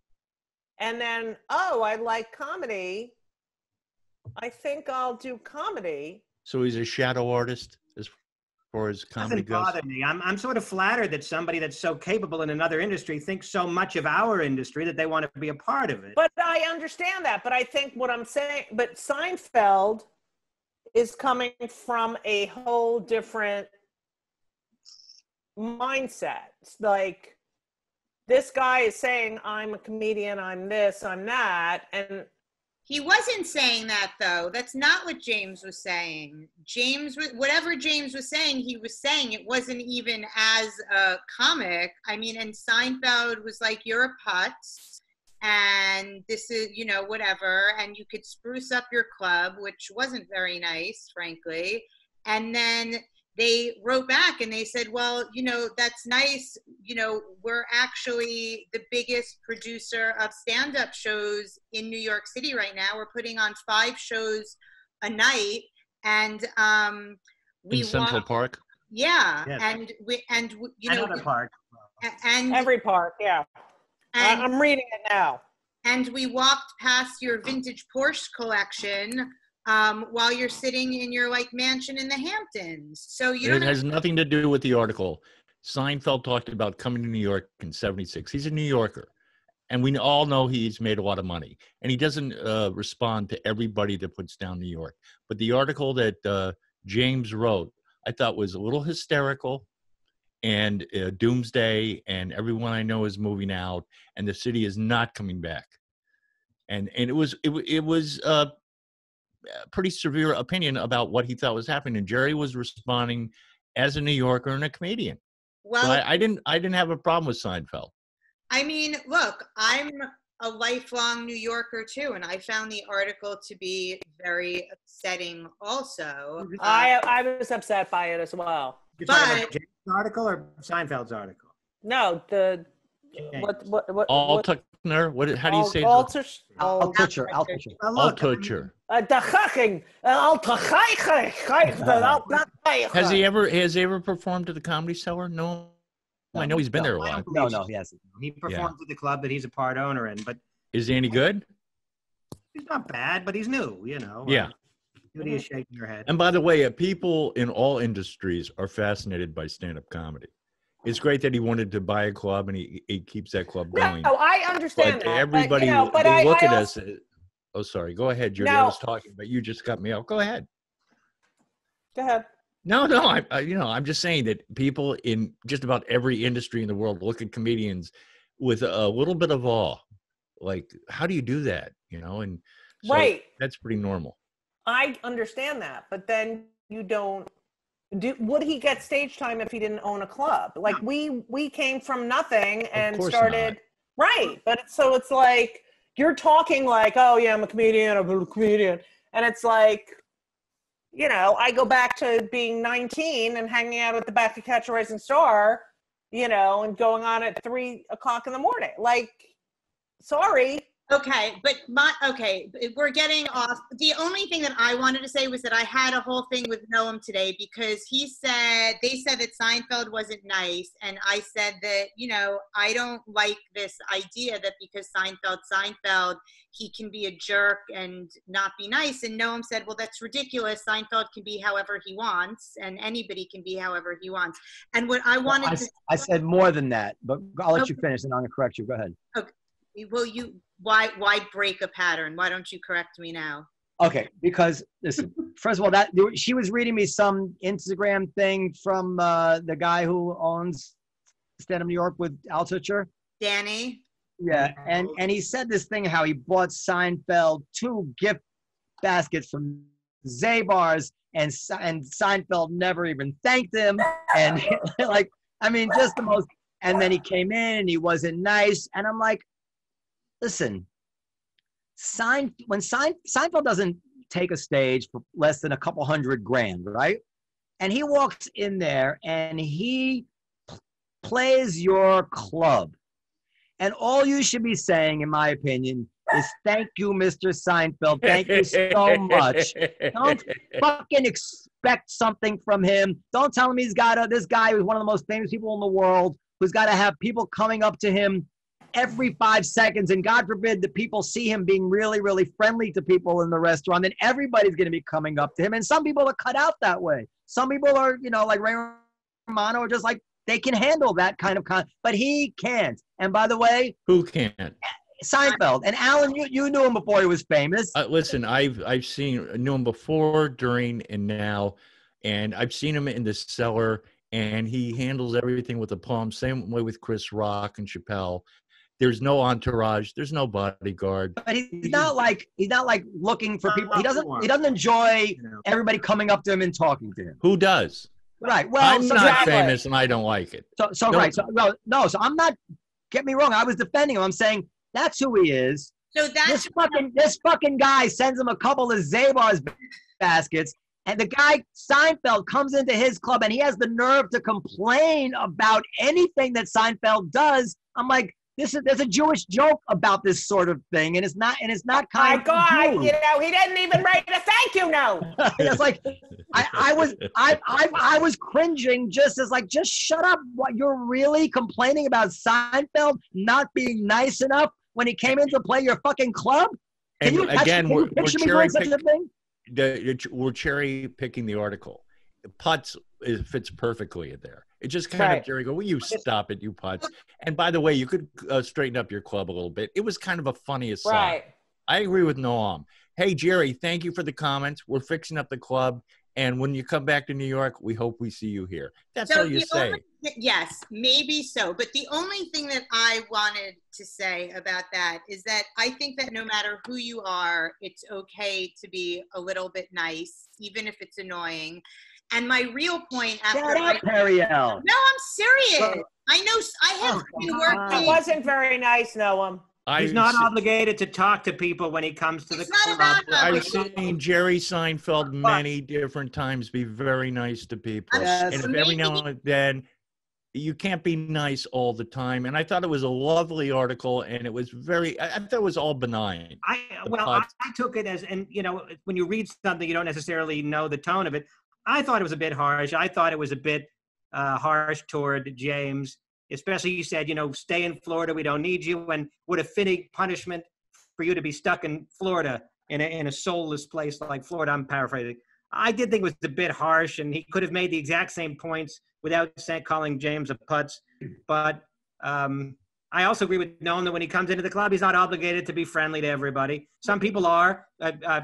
And then, oh, I like comedy. I think I'll do comedy. So he's a shadow artist as far as comedy Doesn't goes? bother me. I'm sort of flattered that somebody that's so capable in another industry thinks so much of our industry that they want to be a part of it. But I understand that. But I think what I'm saying, but Seinfeld is coming from a whole different mindset. It's like, this guy is saying, I'm a comedian, I'm this, I'm that. And he wasn't saying that, though. That's not what James was saying. Whatever James was saying, he was saying it wasn't even as a comic. I mean, and Seinfeld was like, you're a putz, and this is, you know, whatever, and you could spruce up your club, which wasn't very nice, frankly. And then they wrote back and they said, well, you know, that's nice. You know, we're actually the biggest producer of stand-up shows in New York City right now. We're putting on 5 shows a night. And we in Central Park? Yeah. Yes. And you know, Another park. And every park, yeah. And, I'm reading it now. And we walked past your vintage Porsche collection while you're sitting in your like mansion in the Hamptons. So it has nothing to do with the article. Seinfeld talked about coming to New York in '76. He's a New Yorker, and we all know he's made a lot of money. And he doesn't respond to everybody that puts down New York. But the article that James wrote, I thought was a little hysterical, and doomsday, and everyone I know is moving out, and the city is not coming back. And it was pretty severe opinion about what he thought was happening, and Jerry was responding as a New Yorker and a comedian. Well, so I didn't have a problem with Seinfeld. I mean, look, I'm a lifelong New Yorker too, and I found the article to be very upsetting. Also, I was upset by it as well. You're talking about James' article or Seinfeld's article? No, the James. what Altucher. What? How do you say? Altucher. Has he ever performed at the Comedy Cellar? No. I know he's been there a lot. No, he hasn't. He performs at the club that he's a part owner in, but is he any good? He's not bad, but he's new, you know. Yeah. Judy is shaking her head. And by the way, people in all industries are fascinated by stand-up comedy. It's great that he wanted to buy a club and he keeps that club going. No, I understand that. Everybody, they look at us. Oh, sorry. Go ahead, Judy. I was talking, but you just cut me off. Go ahead. Go ahead. No. I'm just saying that people in just about every industry in the world look at comedians with a little bit of awe. Like, how do you do that? You know, and so right. That's pretty normal. I understand that, but then you don't. Would he get stage time if he didn't own a club? Like we came from nothing and started not. Right. But it's like you're talking like, oh yeah, I'm a comedian, and it's like, you know, I go back to being 19 and hanging out at the back of Catch a Rising Star, you know, and going on at 3 o'clock in the morning. Like, sorry. Okay, but we're getting off. The only thing that I wanted to say was that I had a whole thing with Noam today because they said that Seinfeld wasn't nice, and I said that, you know, I don't like this idea that because Seinfeld, he can be a jerk and not be nice. And Noam said, well, that's ridiculous. Seinfeld can be however he wants, and anybody can be however he wants. And what I wanted I said more than that, but I'll let you finish, and I'm going to correct you. Go ahead. Okay. Well, why break a pattern? Why don't you correct me now? Okay, because listen, first of all, she was reading me some Instagram thing from the guy who owns Stand Up New York with Altucher. Danny. Yeah, and he said this thing how he bought Seinfeld 2 gift baskets from Zabar's, and Seinfeld never even thanked him, and like, I mean, just the most. And then he came in and he wasn't nice, and I'm like, listen, when Seinfeld doesn't take a stage for less than a couple $100,000, right? And he walks in there and he plays your club, And all you should be saying, in my opinion, is thank you, Mr. Seinfeld. Thank you so much. Don't fucking expect something from him. Don't tell him he's got this guy who's one of the most famous people in the world, who's got to have people coming up to him every 5 seconds. And God forbid that people see him being really, really friendly to people in the restaurant. Then everybody's going to be coming up to him. And some people are cut out that way. Some people are, like Ray Romano, are just like, they can handle that kind of but he can't. And by the way, who can't? Seinfeld. And Allan, you knew him before he was famous. Listen, knew him before, during, and now, and I've seen him in the cellar, and he handles everything with a palm. Same way with Chris Rock and Chappelle. There's no entourage. There's no bodyguard. But he's not like looking for people. He doesn't enjoy everybody coming up to him and talking to him. Who does? Right. Well, I'm not famous, and I don't like it. So I'm not. Get me wrong. I was defending him. I'm saying that's who he is. So that's this fucking guy sends him a couple of Zabar's baskets, and the guy Seinfeld comes into his club, and he has the nerve to complain about anything that Seinfeld does. I'm like, there's a Jewish joke about this sort of thing, and it's not kind My God, he didn't even write a thank you note. It's like I was cringing just shut up. What, you're really complaining about Seinfeld not being nice enough when he came in to play your fucking club? Can you picture me doing such a thing? We're cherry picking the article. Putz fits perfectly in there. It just kind of, Jerry, will you stop it, you Putz? And by the way, you could straighten up your club a little bit. It was kind of a funny aside. Right. I agree with Noam. Hey, Jerry, thank you for the comments. We're fixing up the club. And when you come back to New York, we hope we see you here. That's all you say. Yes, maybe so. But the only thing that I wanted to say about that is that I think that no matter who you are, it's okay to be a little bit nice, even if it's annoying. And my real point after Shut up, Periel. No, I'm serious. I know I have been working. It wasn't very nice, Noam. He's not obligated to talk to people when he comes to the club. I've seen Jerry Seinfeld many different times be very nice to people. Yes. And if every now and then, you can't be nice all the time. And I thought it was a lovely article, and it was I thought it was all benign. I took it as, and when you read something, you don't necessarily know the tone of it. I thought it was a bit harsh. I thought it was a bit harsh toward James. Especially, you said, stay in Florida. We don't need you. And what a fitting punishment for you to be stuck in Florida in a soulless place like Florida. I'm paraphrasing. I did think it was a bit harsh, and he could have made the exact same points without calling James a putz. But I also agree with Noam that when he comes into the club, he's not obligated to be friendly to everybody. Some people are.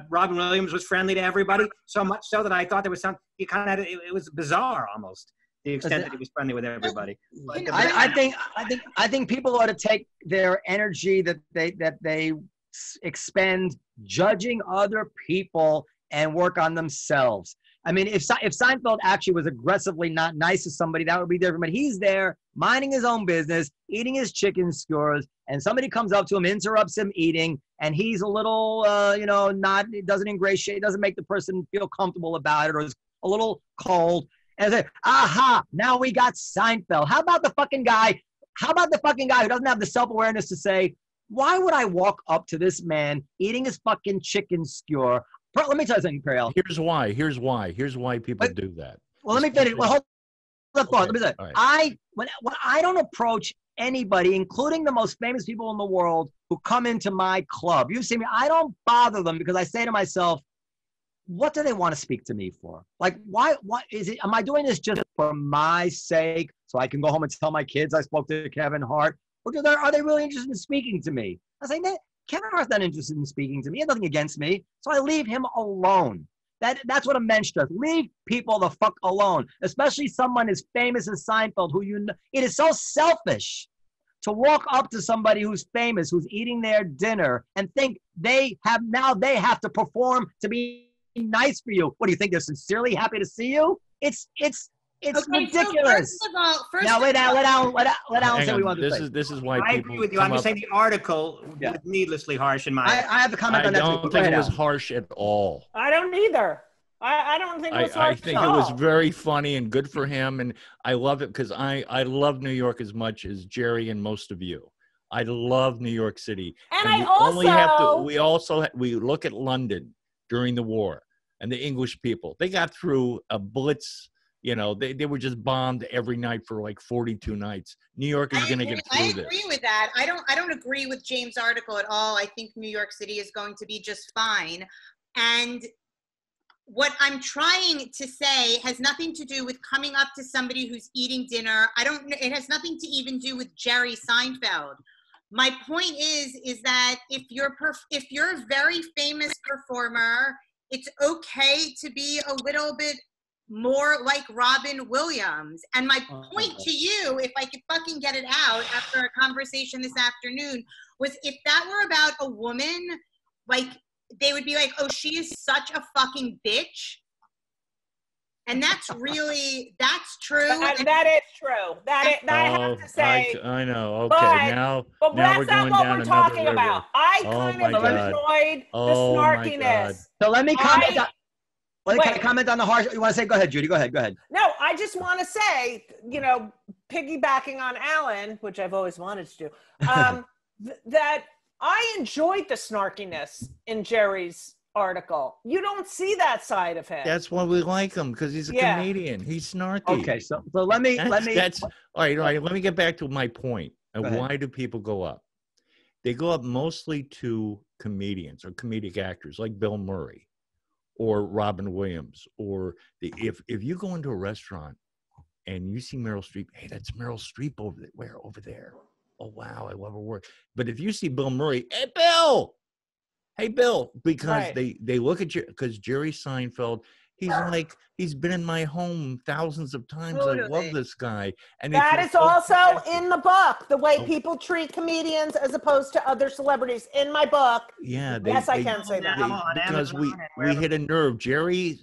Robin Williams was friendly to everybody, so much so that I thought there was some. He kind of it was bizarre almost. The extent that he was friendly with everybody. I think people ought to take their energy that they expend judging other people and work on themselves. I mean, if Seinfeld actually was aggressively not nice to somebody, that would be different. But he's there minding his own business, eating his chicken skewers, and somebody comes up to him, interrupts him eating, and he's a little, doesn't ingratiate, doesn't make the person feel comfortable about it, or is a little cold. And say, aha, now we got Seinfeld. How about the fucking guy who doesn't have the self-awareness to say, why would I walk up to this man eating his fucking chicken skewer? Let me tell you something, Periel. Here's why people do that. Well, let me finish. Well, hold the thought. Let me say, Right. When I don't approach anybody, including the most famous people in the world, who come into my club. You've seen me. I don't bother them because I say to myself, what do they want to speak to me for? Like, why? What is it? Am I doing this just for my sake, so I can go home and tell my kids I spoke to Kevin Hart, or are they really interested in speaking to me? I say, Kevin Hart's not interested in speaking to me. He has nothing against me, so I leave him alone. That's what a mensch does. Leave people the fuck alone, especially someone as famous as Seinfeld, who it is so selfish to walk up to somebody who's famous, who's eating their dinner, and think they have to perform to be nice for you. What do you think? They're sincerely happy to see you? It's ridiculous. So first now let Allan say what we want to say. This is why I people agree with you. I'm just saying the article was needlessly harsh in my. I have to comment on that. I don't think it was harsh at all. I don't either. I don't think it was harsh I think at it was all. very funny and good for him, and I love it because I love New York as much as Jerry and most of you. I love New York City. And we look at London during the war and the English people. They got through a blitz. You know, they were just bombed every night for like 42 nights. New York is going to get through this. I agree with that. I don't agree with James' article at all. I think New York City is going to be just fine. And what I'm trying to say has nothing to do with coming up to somebody who's eating dinner. It has nothing to even do with Jerry Seinfeld. My point is that if you're a very famous performer, it's okay to be a little bit more like Robin Williams. And my point to you, if I could fucking get it out after a conversation this afternoon, was if that were about a woman, like, they would be like, oh, she is such a fucking bitch. And that's true. That is true. I have to say. I know. Okay, now we're going down we're talking about. I kind of enjoyed the snarkiness. So let me comment. Can I comment on the harsh? You want to say? Go ahead, Judy. Go ahead. No, I just want to say, piggybacking on Allan, which I've always wanted to do, that I enjoyed the snarkiness in Jerry's article. You don't see that side of him. That's why we like him, because he's a comedian. He's snarky. Okay, so let me. All right. Let me get back to my point. And why do people go up? They go up mostly to comedians or comedic actors like Bill Murray or Robin Williams, or if you go into a restaurant and you see Meryl Streep, hey, that's Meryl Streep over there. Oh wow, I love her work. But if you see Bill Murray, hey Bill, because they look at you, because Jerry Seinfeld, he's been in my home thousands of times. Totally. I love this guy. And that is also in the book, the way people treat comedians as opposed to other celebrities. In my book, I can say that. Because we hit a nerve. Jerry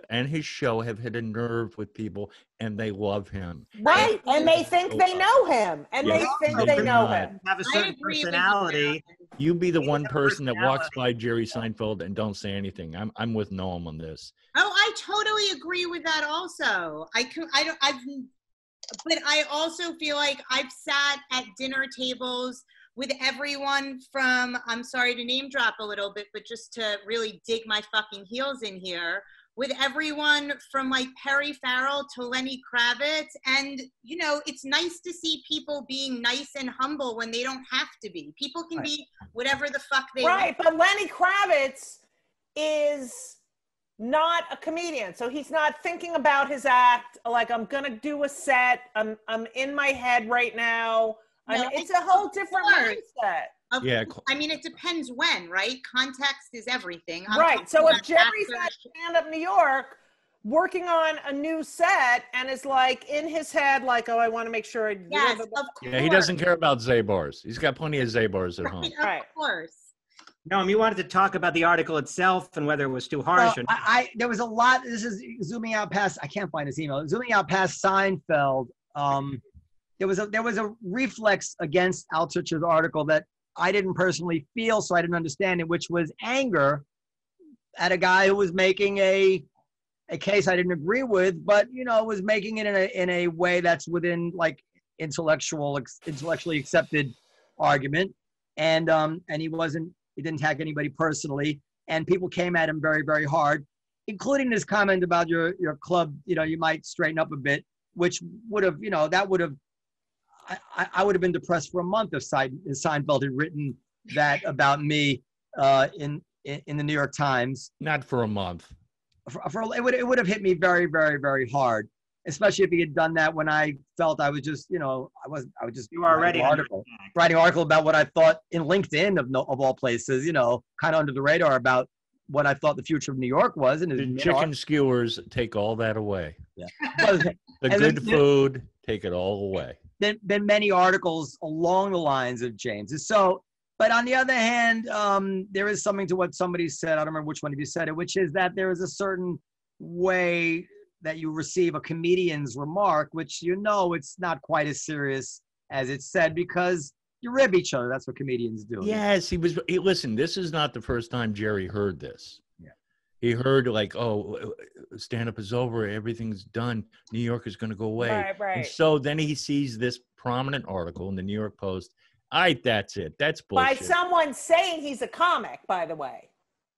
and his show have hit a nerve with people, and they love him. Right, and they think they know him, and they think they know him. Have a certain personality. You be the one person that walks by Jerry Seinfeld and don't say anything. I'm with Noam on this. Oh, I totally agree with that also. But I also feel like I've sat at dinner tables with everyone from, I'm sorry to name drop a little bit, but just to really dig my fucking heels in here, with everyone from like Perry Farrell to Lenny Kravitz. And, it's nice to see people being nice and humble when they don't have to be. People can be whatever the fuck they want. Right, but Lenny Kravitz is not a comedian, so he's not thinking about his act like, I'm gonna do a set, I'm in my head right now. It's a whole different mindset. I mean, it depends when, right? Context is everything. Right, so if Jerry's at Stand Up New York working on a new set and is like in his head like, oh, I want to make sure of course. He doesn't care about Zaybars. He's got plenty of Zaybars at home. Of course. No, you wanted to talk about the article itself and whether it was too harsh. There was a lot. This is zooming out past. I can't find this email. Zooming out past Seinfeld. There was a reflex against Altucher's article that I didn't personally feel, so I didn't understand it, which was anger at a guy who was making a case I didn't agree with, but was making it in a way that's within like intellectually accepted argument, and he didn't attack anybody personally, and people came at him very, very hard, including his comment about your club. You might straighten up a bit, which would have, I would have been depressed for a month if Seinfeld had written that about me in the New York Times. Not for a month. It would have hit me very, very, very hard, especially if he had done that when I felt I was just, you were already writing an article about what I thought in LinkedIn of all places, kind of under the radar about what I thought the future of New York was. And the chicken skewers take all that away. Yeah. The good food, take it all away. Been many articles along the lines of James. So, but on the other hand, there is something to what somebody said. I don't remember which one of you said it, which is that there is a certain way that you receive a comedian's remark, which it's not quite as serious as it's said, because you rib each other. That's what comedians do. Yes, listen, this is not the first time Jerry heard this. Yeah. He heard like, oh, stand-up is over, everything's done, New York is going to go away. Right. And so then he sees this prominent article in the New York Post That's it. That's By bullshit. someone saying he's a comic, by the way.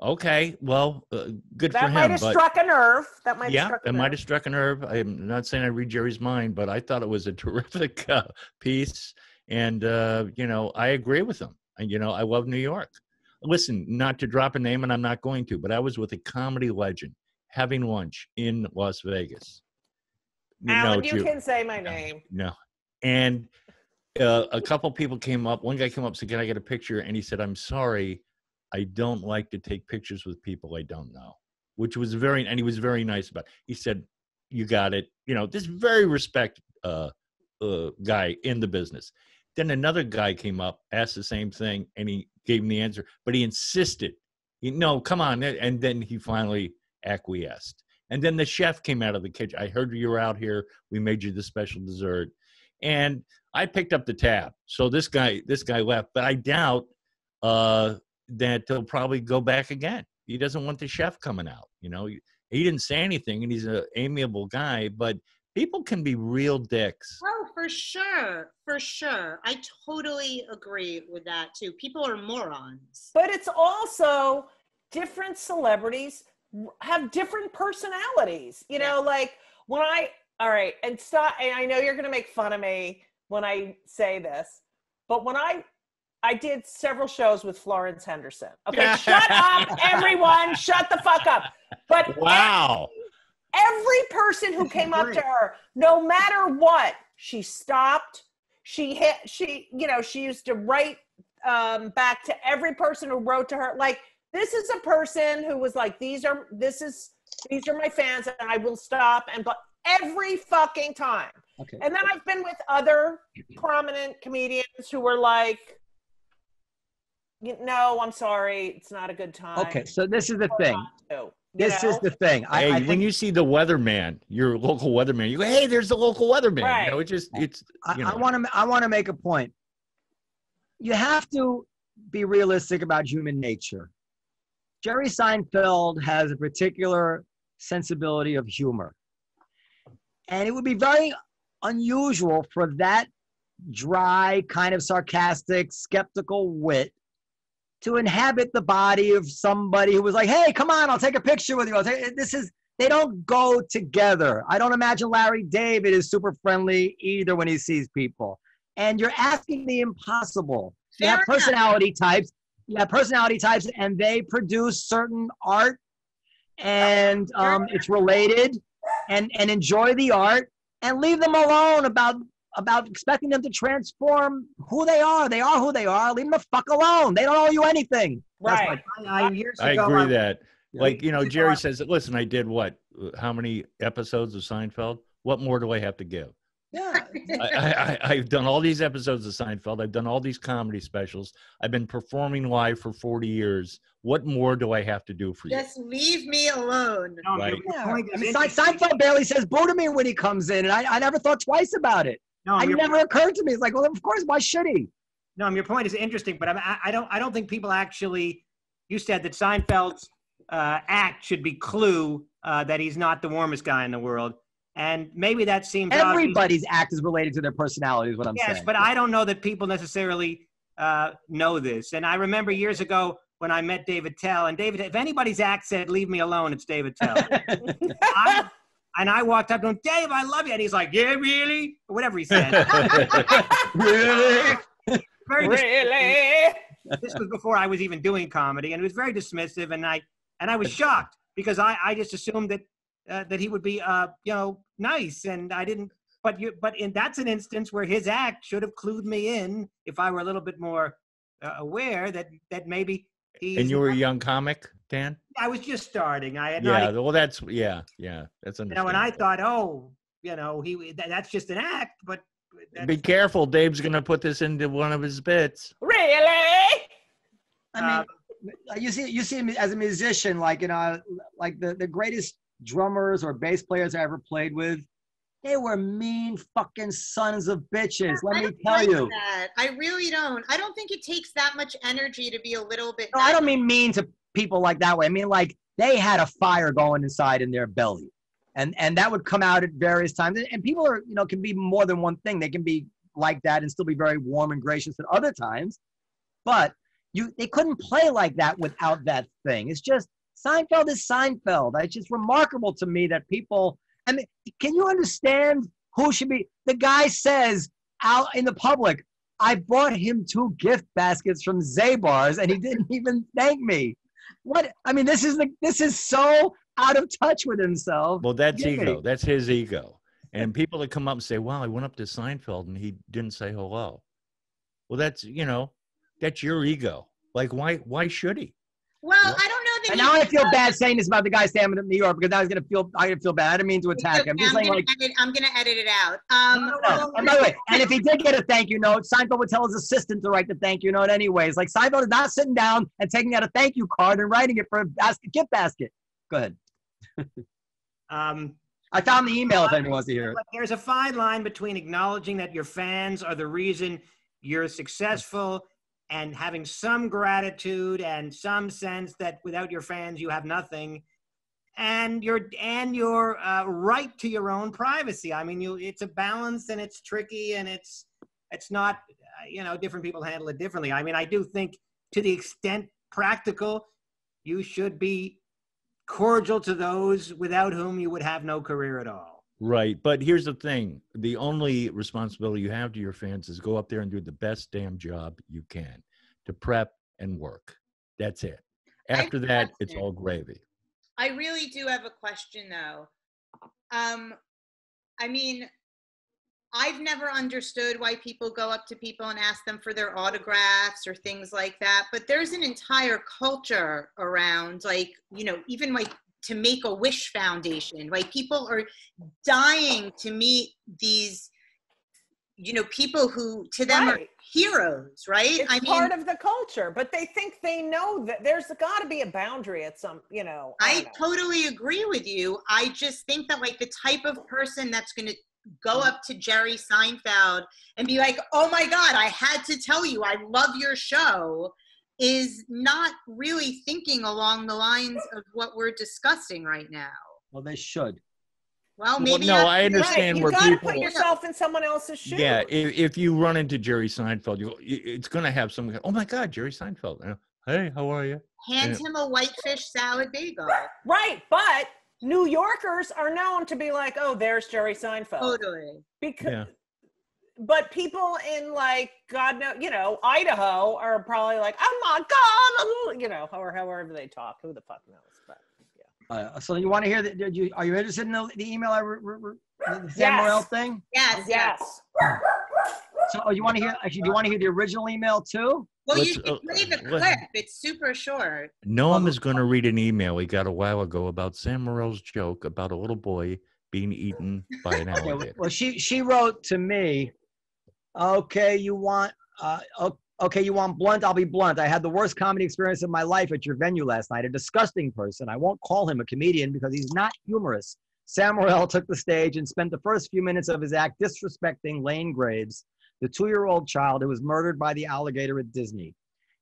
Okay, well, good for That him. might have but struck a nerve. That might have yeah, struck a it nerve. might have struck a nerve. I'm not saying I read Jerry's mind, but I thought it was a terrific piece. And, I agree with him. And, I love New York. Listen, not to drop a name, and I'm not going to, but I was with a comedy legend having lunch in Las Vegas. Alan, you can say my name. No. And a couple people came up. One guy came up and said, "Can I get a picture?" And he said, "I'm sorry, I don't like to take pictures with people I don't know," which was and he was very nice about it. He said, "You got it." This very respect guy in the business. Then another guy came up, asked the same thing, and he gave him the answer, but he insisted, "No, come on." And then he finally acquiesced. And then the chef came out of the kitchen. "I heard you were out here. We made you the special dessert." And I picked up the tab. So this guy left, but I doubt that he'll probably go back again. He doesn't want the chef coming out. He didn't say anything, and he's an amiable guy, but people can be real dicks. Oh, for sure. For sure. I totally agree with that too. People are morons. But it's also different celebrities have different personalities. Like when all right, and stop, and I know you're going to make fun of me when I say this, but when I did several shows with Florence Henderson. Okay, shut up, everyone. Shut the fuck up. But wow. Every person who came up to her, no matter what, she stopped. She used to write back to every person who wrote to her. Like, this is a person who was like, these are my fans, and I will stop. But every fucking time. Okay. And then I've been with other prominent comedians who were like, "No, I'm sorry, it's not a good time." Okay, so this is the thing. This is the thing. I when you see the weatherman, your local weatherman, you go, "Hey, there's the local weatherman." Right. I want to make a point. You have to be realistic about human nature. Jerry Seinfeld has a particular sensibility of humor. And it would be very unusual for that dry, kind of sarcastic, skeptical wit to inhabit the body of somebody who was like, "Hey, come on, I'll take a picture with you." They don't go together. I don't imagine Larry David is super friendly either when he sees people. And you're asking the impossible. You have personality types. And they produce certain art, and it's related, and enjoy the art, and leave them alone about expecting them to transform who they are. They are who they are. Leave them the fuck alone. They don't owe you anything. Right. I agree that. Like, Jerry says, "Listen, I did what? How many episodes of Seinfeld? What more do I have to give?" Yeah. I've done all these episodes of Seinfeld. I've done all these comedy specials. I've been performing live for 40 years. What more do I have to do for you? Just leave me alone. No, Right. Seinfeld barely says boo to me when he comes in, and I never thought twice about it. It never occurred to me. It's like, well, of course, why should he? No, your point is interesting, but I don't think people actually. You said that Seinfeld's act should be clue that he's not the warmest guy in the world. And maybe that seems everybody's act is related to their personality, is what I'm saying. Yes, but I don't know that people necessarily know this. And I remember years ago when I met David Tell, and David, if anybody's act said, "Leave me alone," it's David Tell. And I walked up to him, "Dave, I love you." And he's like, "Yeah, really?" Or whatever he said. Really? Really? This was before I was even doing comedy, and it was very dismissive. And I was shocked because I just assumed that he would be, nice, and I didn't. But that's an instance where his act should have clued me in if I were a little bit more aware that maybe he's. And you were a young comic, Dan? I was just starting. I had well, that's that's understandable. And I thought, that's just an act, but. Be careful, Dave's gonna put this into one of his bits. Really? I mean, you see him as a musician, like the greatest drummers or bass players I ever played with. They were mean fucking sons of bitches. Let me tell you. That. I really don't. I don't think it takes that much energy to be a little bit. No, I don't mean to people like that way. I mean, like, they had a fire going inside in their belly. And that would come out at various times. And people are, can be more than one thing. They can be like that and still be very warm and gracious at other times. But they couldn't play like that without that thing. It's just Seinfeld is Seinfeld. It's just remarkable to me that people. I mean, can you understand who should be? The guy says out in the public, I bought him 2 gift baskets from Zabar's, and he didn't even thank me. What? I mean, this is so out of touch with himself. Well, that's ego. That's his ego. And people that come up and say, "Wow, I went up to Seinfeld and he didn't say hello." Well, that's your ego. Like, why should he? Well, I don't know that. And now I feel bad saying this about the guy standing in New York because now I feel bad. I didn't mean to attack him. I'm gonna edit it out. No. And by the way, and if he did get a thank you note, Seinfeld would tell his assistant to write the thank you note anyways. Like Seinfeld is not sitting down and taking out a thank you card and writing it for a gift basket. Go ahead. I found the email if anyone wants to hear it. There's a fine line between acknowledging that your fans are the reason you're successful and having some gratitude and some sense that without your fans you have nothing, and your right to your own privacy. I mean, it's a balance, and it's tricky, and it's not, different people handle it differently. I mean, I do think to the extent practical, you should be cordial to those without whom you would have no career at all. Right. But here's the thing. The only responsibility you have to your fans is go up there and do the best damn job you can to prep and work. That's it. After that, it's all gravy. I really do have a question, though. I mean, I've never understood why people go up to people and ask them for their autographs or things like that. But there's an entire culture around, like, even like to Make-A-Wish Foundation. Like, people are dying to meet these, people who to them are heroes, right? It's part of the culture, but they think they know that there's got to be a boundary at some, I totally agree with you. I just think that like the type of person that's going to go up to Jerry Seinfeld and be like, "Oh my God, I had to tell you, I love your show," is not really thinking along the lines of what we're discussing right now. Well, they should. Well, maybe. No, I understand where people. You got to put yourself in someone else's shoes. Yeah, if you run into Jerry Seinfeld, it's going to have someone go, "Oh my God, Jerry Seinfeld. Hey, how are you?" Hand him a whitefish salad bagel. Right, but New Yorkers are known to be like, "Oh, there's Jerry Seinfeld." Totally. But people in like God knows, Idaho are probably like, "Oh my God," or however they talk. Who the fuck knows? But yeah. So you want to hear that? Are you interested in the email the Yes. Morel thing? Yes. So you want to hear? Actually, do you want to hear the original email too? Well, you can play the clip. It's super short. Noam is going to read an email he got a while ago about Sam Morrill's joke about a little boy being eaten by an alligator. Well, she wrote to me, "Okay, you want blunt? I'll be blunt. I had the worst comedy experience of my life at your venue last night. A disgusting person. I won't call him a comedian because he's not humorous. Sam Morril took the stage and spent the first few minutes of his act disrespecting Lane Graves, the 2-year-old child who was murdered by the alligator at Disney.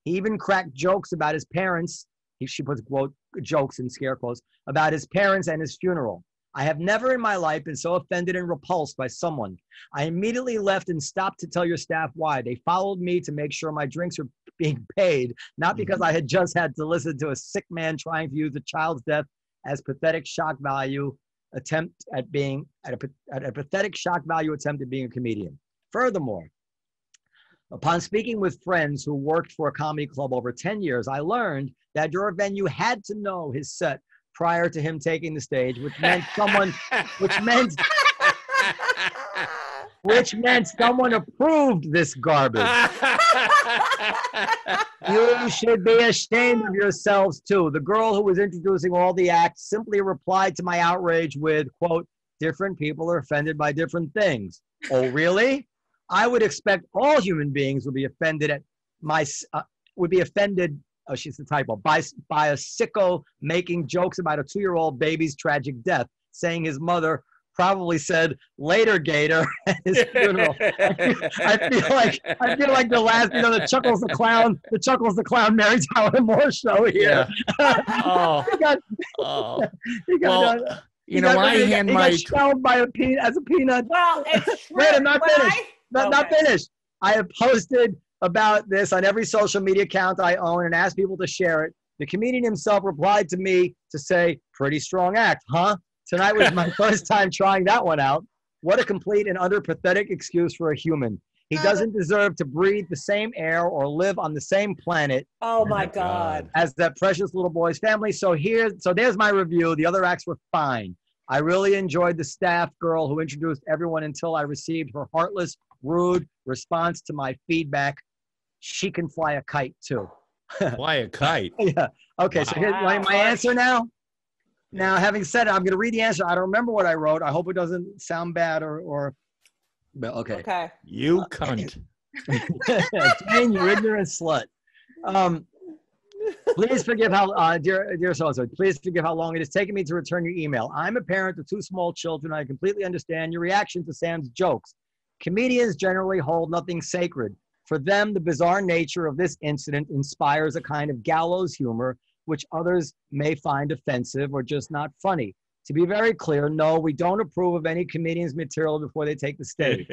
He even cracked jokes about his parents." She puts quote jokes in scare quotes about his parents and his funeral. "I have never in my life been so offended and repulsed by someone. I immediately left and stopped to tell your staff why. They followed me to make sure my drinks were being paid, not because I had just had to listen to a sick man trying to use a child's death as pathetic shock value attempt at being a pathetic shock value attempt at being a comedian. Furthermore, upon speaking with friends who worked for a comedy club over 10 years, I learned that your venue had to know his set prior to him taking the stage, which meant someone approved this garbage. You should be ashamed of yourselves too. The girl who was introducing all the acts simply replied to my outrage with, quote, different people are offended by different things. Oh, really? I would expect all human beings would be offended oh, she's the typo, by a sicko making jokes about a 2-year-old baby's tragic death, saying his mother probably said, later, Gator, at his funeral. I feel like the last, the Chuckles the Clown Mary Tyler Moore show here. Yeah. He got shelled by as a peanut. Well, it's true. Wait, I'm not finished. not finished. I have posted about this on every social media account I own and asked people to share it. The comedian himself replied to me to say, pretty strong act, huh? Tonight was my first time trying that one out. What a complete and utter pathetic excuse for a human. He doesn't deserve to breathe the same air or live on the same planet. Oh my God. As that precious little boy's family. So there's my review. The other acts were fine. I really enjoyed the staff girl who introduced everyone until I received her heartless, rude response to my feedback. She can fly a kite too. Fly a kite. Yeah. Okay. Wow. So here's my answer now. Now, having said it, I'm going to read the answer. I don't remember what I wrote. I hope it doesn't sound bad or but okay. Okay. You cunt. Jane, you ignorant slut. Please forgive how, dear so-and-so, please forgive how long it has taken me to return your email. I'm a parent of 2 small children. I completely understand your reaction to Sam's jokes. Comedians generally hold nothing sacred. For them, the bizarre nature of this incident inspires a kind of gallows humor, which others may find offensive or just not funny. To be very clear, no, we don't approve of any comedian's material before they take the stage.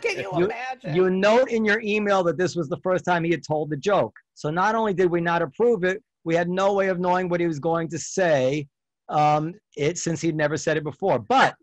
Can you imagine? You note in your email that this was the first time he had told the joke. So not only did we not approve it, we had no way of knowing what he was going to say since he'd never said it before. But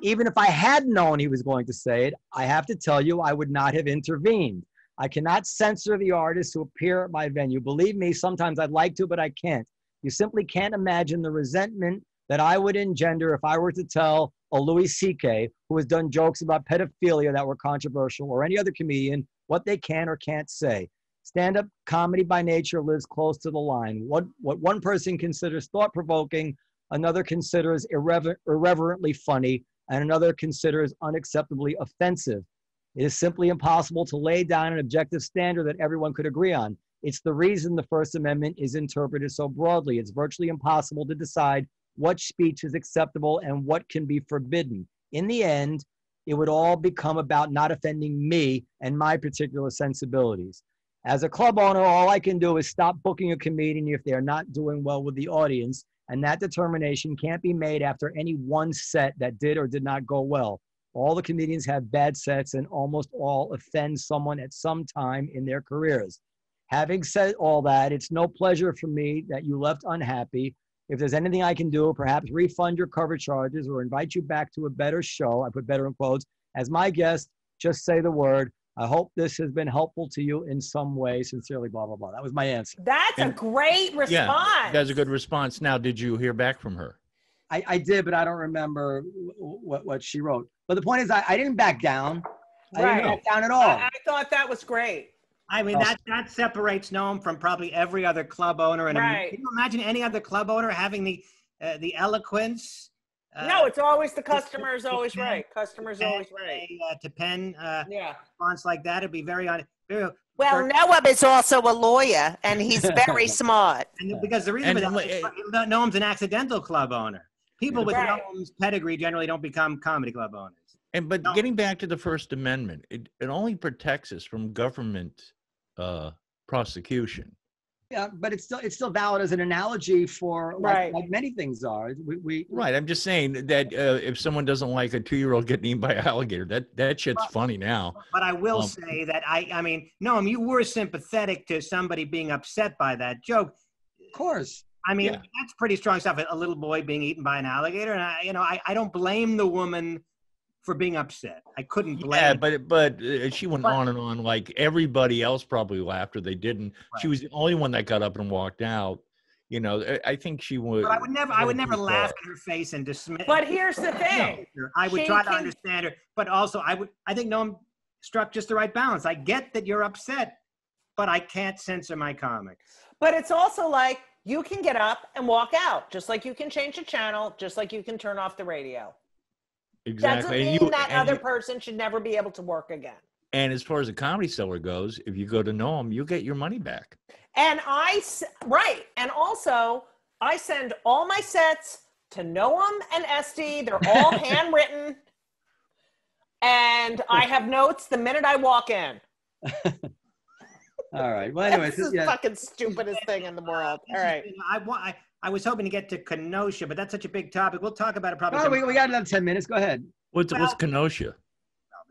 even if I had known he was going to say it, I have to tell you, I would not have intervened. I cannot censor the artists who appear at my venue. Believe me, sometimes I'd like to, but I can't. You simply can't imagine the resentment that I would engender if I were to tell a Louis C.K., who has done jokes about pedophilia that were controversial, or any other comedian, what they can or can't say. Stand-up comedy by nature lives close to the line. What one person considers thought-provoking, another considers irreverently funny, and another considers unacceptably offensive. It is simply impossible to lay down an objective standard that everyone could agree on. It's the reason the First Amendment is interpreted so broadly. It's virtually impossible to decide what speech is acceptable and what can be forbidden. In the end, it would all become about not offending me and my particular sensibilities. As a club owner, all I can do is stop booking a comedian if they are not doing well with the audience, and that determination can't be made after any one set that did or did not go well. All the comedians have bad sets, and almost all offend someone at some time in their careers. Having said all that, it's no pleasure for me that you left unhappy. If there's anything I can do, perhaps refund your cover charges or invite you back to a better show, I put better in quotes, as my guest, just say the word. I hope this has been helpful to you in some way. Sincerely, blah, blah, blah. That was my answer. That's a great response. Yeah, that's a good response. Now, did you hear back from her? I did, but I don't remember what she wrote. But the point is, I didn't back down. I didn't back down at all. I thought that was great. I mean, that separates Noam from probably every other club owner. And can you imagine any other club owner having the eloquence? No, it's always the customer is always right. Customer's always right. To pen response like that, it'd be very well, Noam is also a lawyer, and he's very smart. And because the reason Noam's an accidental club owner. People with Noam's pedigree generally don't become comedy club owners. But getting back to the First Amendment, it only protects us from government prosecution. Yeah, but it's still valid as an analogy for like many things are. Right. I'm just saying that if someone doesn't like a 2-year-old getting eaten by an alligator, that shit's funny now. But I will say that I mean, Noam, you were sympathetic to somebody being upset by that joke. Of course. I mean, that's pretty strong stuff. A little boy being eaten by an alligator, and I don't blame the woman for being upset. I couldn't blame. Yeah, but she went on and on like everybody else probably laughed or they didn't. Right. She was the only one that got up and walked out. You know, I think she would. But I would never laugh in her face and dismiss. But here's the thing. I would try to understand her, but also I think Noam struck just the right balance. I get that you're upset, but I can't censor my comics. But it's also like you can get up and walk out, just like you can change the channel, just like you can turn off the radio. Exactly. Doesn't mean that other person should never be able to work again. And as far as a comedy seller goes, if you go to Noam, you get your money back. And and also I send all my sets to Noam and Esty. They're all handwritten, and I have notes the minute I walk in. All right. Well, anyway, this is the fucking stupidest thing in the world. All right. I was hoping to get to Kenosha, but that's such a big topic. We'll talk about it probably. Oh, we got another 10 minutes. Go ahead. What's Kenosha?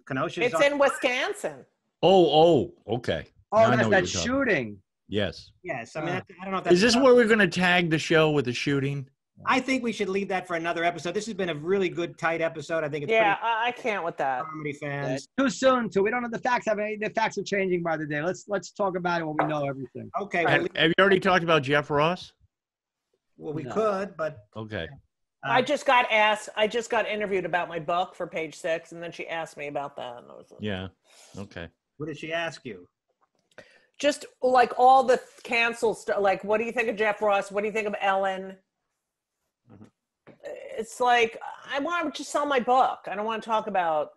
Kenosha. It's in Wisconsin. Oh, okay. Oh, Now I that's know what that you're talking. shooting. Yes. Yes, I mean, I don't know if that's. Is this where we're going to tag the show with the shooting? I think we should leave that for another episode. This has been a really good, tight episode. I think it's Yeah, pretty I can't with that. comedy fans. Too soon. We don't have the facts. The facts are changing by the day. Let's talk about it when we know everything. Okay, Right. well, Have you already talked about Jeff Ross? we No. could, but Okay. I just got asked. I just got interviewed about my book for Page Six, and then she asked me about that. And I was like, Yeah. Okay. what did she ask you? just like all the canceled stuff. Like, what do you think of Jeff Ross? What do you think of Ellen? Mhm. It's like, I want to just sell my book. I don't want to talk about,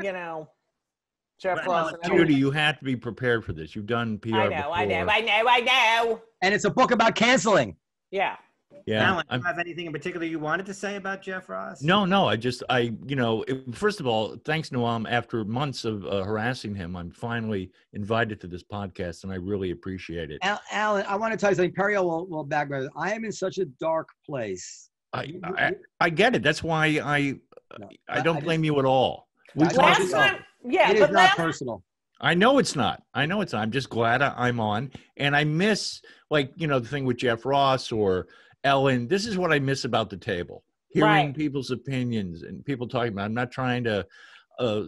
Jeff Well, Ross. And Judy, you have to be prepared for this. You've done PR I before. know. And it's a book about canceling. Yeah. Yeah. Alan, do you have anything in particular you wanted to say about Jeff Ross? No. First of all, thanks, Noam. After months of harassing him, I'm finally invited to this podcast, and I really appreciate it. Alan, I want to tell you something. Periel will back me. I am in such a dark place. I get it. That's why I don't blame you at all. We I- talked Last about- time, yeah, It is but not last, personal. I know it's not. I'm just glad I'm on, and I miss the thing with Jeff Ross or Ellen. This is what I miss about the table: hearing Right. people's opinions and people talking about. I'm not trying to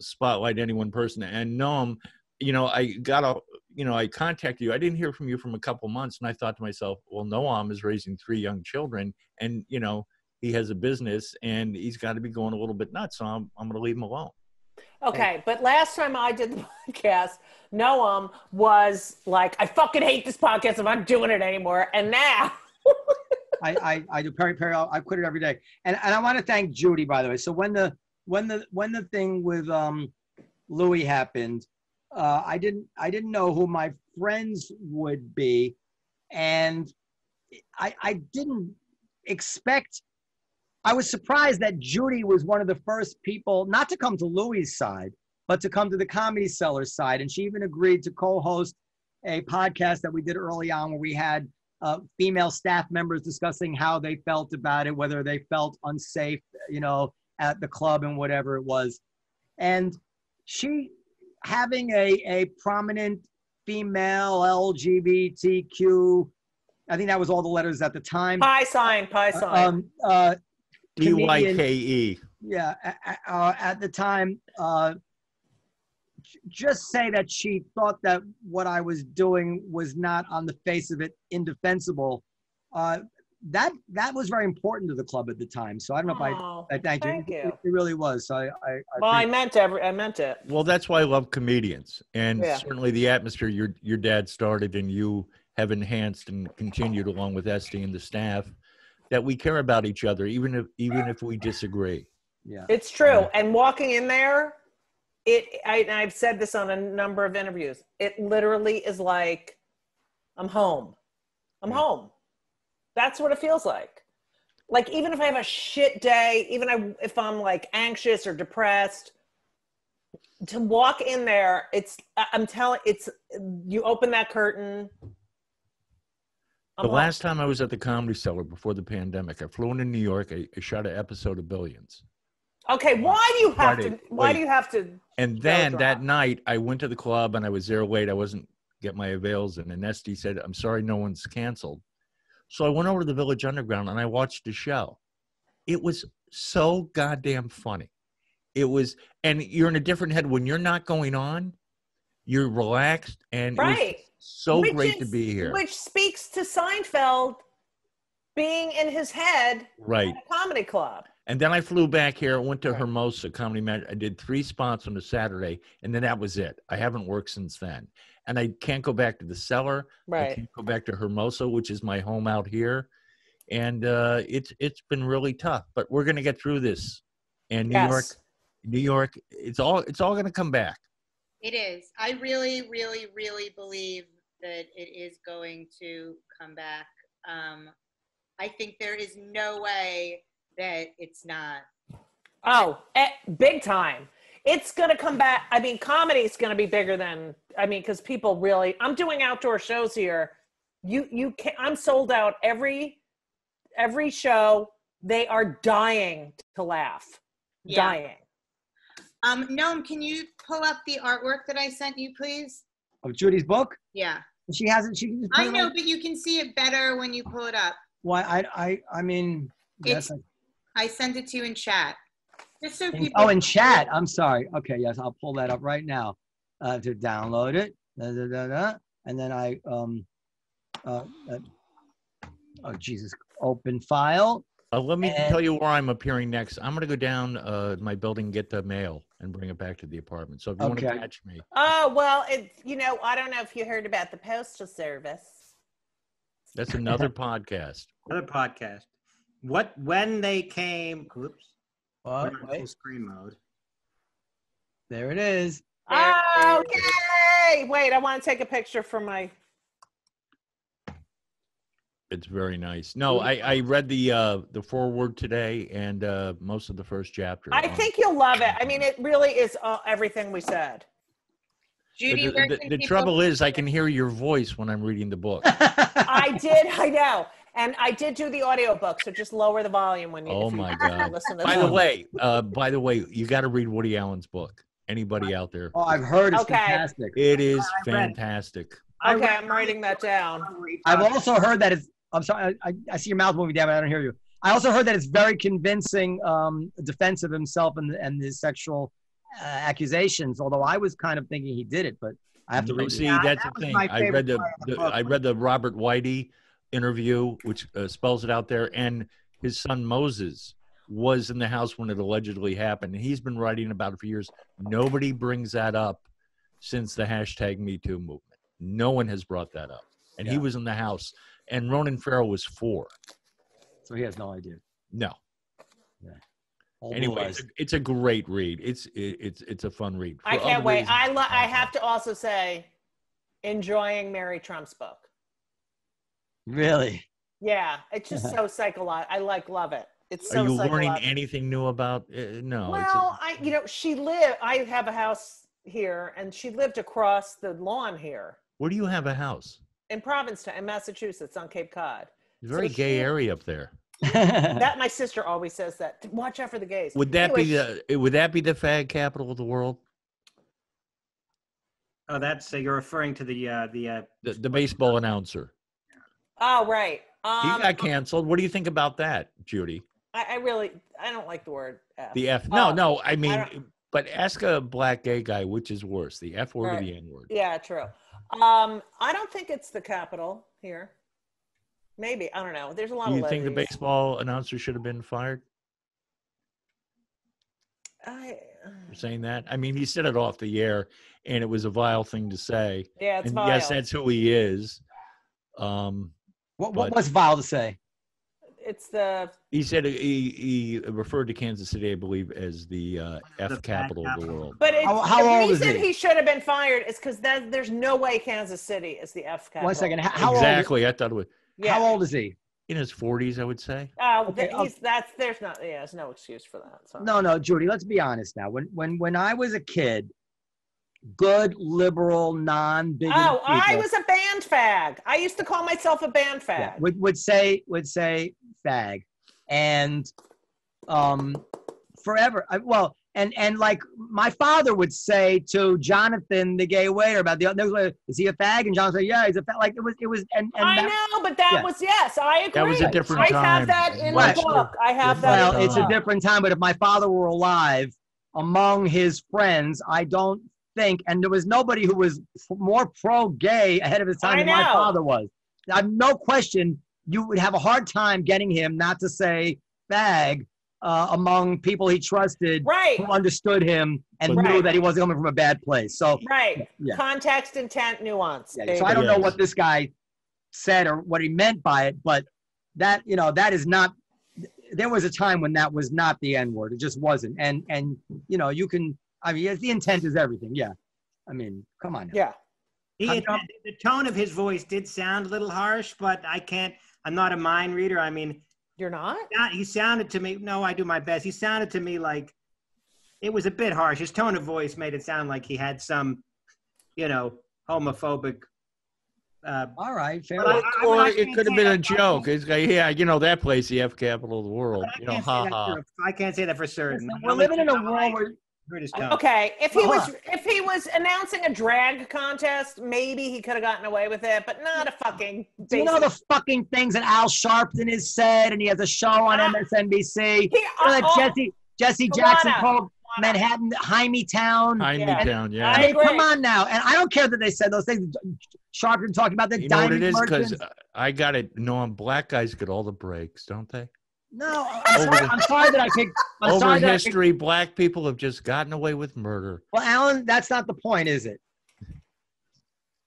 spotlight any one person. And Noam, I contacted you. I didn't hear from you from a couple months, and I thought to myself, well, Noam is raising 3 young children, and he has a business, and he's got to be going a little bit nuts. So I'm going to leave him alone. okay, but last time I did the podcast, Noam was like, I fucking hate this podcast. I'm not doing it anymore. And now. I do Periel. I quit it every day. And I want to thank Judy, by the way. So when the thing with Louis happened, I didn't know who my friends would be, and I didn't expect. I was surprised that Judy was one of the first people not to come to Louis' side, but to come to the Comedy Cellar side, and she even agreed to co-host a podcast that we did early on where we had female staff members discussing how they felt about it, whether they felt unsafe, at the club and whatever it was. And she having a prominent female LGBTQ, I think that was all the letters at the time. Pi sign. Comedian, DYKE. yeah, at the time, just say that she thought that what I was doing was not on the face of it indefensible. That was very important to the club at the time. So I don't know Oh, if I thank you. thank you. It really was. So I meant it. Well, that's why I love comedians, and Yeah. certainly the atmosphere your dad started and you have enhanced and continued along with Esty and the staff, that we care about each other, even if we disagree. yeah. It's true. And walking in there, I've said this on a number of interviews. It literally is like, I'm home. I'm home. That's what it feels like. Like, even if I have a shit day, if I'm like anxious or depressed, to walk in there, you open that curtain. The last time I was at the Comedy Cellar before the pandemic, I flew into New York. I shot an episode of Billions. Okay, why do you have Friday, to? Why wait. do you have to? And then drop. that night, I went to the club and I was there late. I wasn't get my avails in. And Esty said, I'm sorry, no one's canceled. So I went over to the Village Underground and I watched the show. It was so goddamn funny. It was, and you're in a different head. When you're not going on, you're relaxed. And Right. it was so Which great to is- be here. Which speaks to Seinfeld being in his head Right. at a comedy club. And then I flew back here, went to Hermosa Comedy Match. I did 3 spots on a Saturday, and then that was it. I haven't worked since then. And I can't go back to the Cellar. I Right. can't go back to Hermosa, which is my home out here. And it's been really tough, but we're going to get through this. And New York, it's all going to come back. It is. I really, really, really believe that it is going to come back. I think there is no way that it's not. Oh, big time. It's going to come back. I mean, comedy is going to be bigger than, because people really, I'm doing outdoor shows here. You can, I'm sold out every show. They are dying to laugh. Yeah. Dying. Noam, can you pull up the artwork that I sent you, please? Of Judy's book? Yeah. She hasn't. She can just put I it know, on- but you can see it better when you pull it up. Why? I mean. Yes. I sent it to you in chat. Just so people. Oh, in chat. I'm sorry. Okay. Yes, I'll pull that up right now to download it. And then oh Jesus! Open file. Let me tell you where I'm appearing next. I'm going to go down my building, get the mail, and bring it back to the apartment. So if you want to catch me. Oh, well, I don't know if you heard about the Postal Service. That's another podcast. Another podcast. When they came, oops. Oh, Full screen mode. there it is. Oh, yay! Wait, I want to take a picture for my. It's very nice. No, I read the foreword today and most of the first chapter. I think you'll love it. I mean, it really is everything we said. Judy, the trouble is I can hear your voice when I'm reading the book. I know. And I did do the audiobook, so just lower the volume when you Oh my God. listen to By this. the way, you got to read Woody Allen's book. Anybody out there? Oh, I've heard it's Okay. fantastic. It is fantastic. Okay, I'm writing that down. I've also heard that it's. I'm sorry. I see your mouth moving down, but I don't hear you. I also heard that it's very convincing defense of himself and his sexual accusations. Although I was kind of thinking he did it, but I have to read. See, it. that's that the was thing. my I read favorite part of the book. I read the Robert Whitey interview, which spells it out there, and his son Moses was in the house when it allegedly happened. And he's been writing about it for years. Nobody brings that up since the hashtag Me Too movement. No one has brought that up. And he was in the house. And Ronan Farrow was 4. So he has no idea. No. Yeah. Anyway, it's a great read. It's a fun read. I can't wait. I have to also say, enjoying Mary Trump's book. Really? Yeah, it's just so psychological. I love it. It's so Are you learning psychological. anything new about? No. Well, I have a house here, and she lived across the lawn here Where do you have a house? in Provincetown, in Massachusetts, on Cape Cod. It's a very gay area up there. That my sister always says that. Watch out for the gays. Would that Anyway, be the fag capital of the world? Oh, that's you're referring to The baseball announcer. Oh, right. He got canceled. What do you think about that, Judy? I don't like the word F. The F. No. I mean, but ask a black gay guy which is worse, the F word or the N word. Yeah, true. I don't think it's the capital here. Maybe, I don't know. There's a lot Do of you think the levies. baseball announcer should have been fired for saying that? I mean, he said it off the air, and it was a vile thing to say. Yeah, it's and vile. yes, that's who he is. What was vile to say? It's the. He said he referred to Kansas City, I believe, as the F capital of the world. But How the old is reason he? he should have been fired is because there's no way Kansas City is the F capital. 1 second. How Exactly. I thought it was Yeah. How old is he? in his 40s, I would say. Okay, there's no excuse for that. So. No, Judy. Let's be honest now. When I was a kid, good liberal, non-bigoted Oh, I people was a band fag. I used to call myself a band fag. would say fag, and forever. And like my father would say to Jonathan, the gay waiter, about is he a fag? And Jonathan said, yeah, he's a fag. Like it was. And I know, but that was yes, I agree. That was a different I time. have that in Right. the book. I have that. Well, in the it's a book. different time. But if my father were alive, among his friends, I don't think, and there was nobody who was more pro-gay ahead of his time I than my know. father was. I've no question you would have a hard time getting him not to say fag among people he trusted, Right. who understood him and Right. knew that he wasn't coming from a bad place. So, Right. Yeah. Context, intent, nuance. yeah, so I don't know Yes. what this guy said or what he meant by it, but that that is not. There was a time when that was not the N word. It just wasn't. And you can. I mean, the intent is everything. Yeah. I mean, come on. Now. Yeah. The tone of his voice did sound a little harsh, but I'm not a mind reader. I mean, You're not? he sounded to me, no, I do my best. He sounded to me like it was a bit harsh. His tone of voice made it sound like he had some, homophobic. All right. Fair But enough. Or I it can't could have say been a that. joke. It's like, yeah, that place, the F capital of the world. I can't say that for certain. We're living in a world where Heard his tone. Okay, if he Well, was announcing a drag contest, maybe he could have gotten away with it, but not a fucking Do you know the fucking things that Al Sharpton has said, and he has a show on MSNBC? You know that Jesse Jackson called Manhattan Town. Town, yeah. I I mean, agree. come on now. And I don't care that they said those things. Sharpton talking about the You know what it diamond is? Because merchants. I got it. Noam, black guys get all the breaks, don't they? No, I'm sorry that I picked. I'm Over sorry that I picked- history, black people have just gotten away with murder. Well, Alan, that's not the point, is it?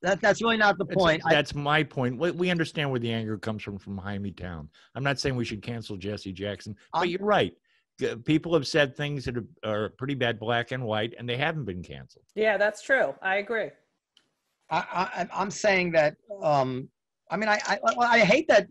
That's really not the point. That's my point. We understand where the anger comes from Jaime Town. I'm not saying we should cancel Jesse Jackson, but you're right. People have said things that are pretty bad, black and white, and they haven't been canceled. Yeah, that's true. I agree. I'm saying that. I mean, I hate that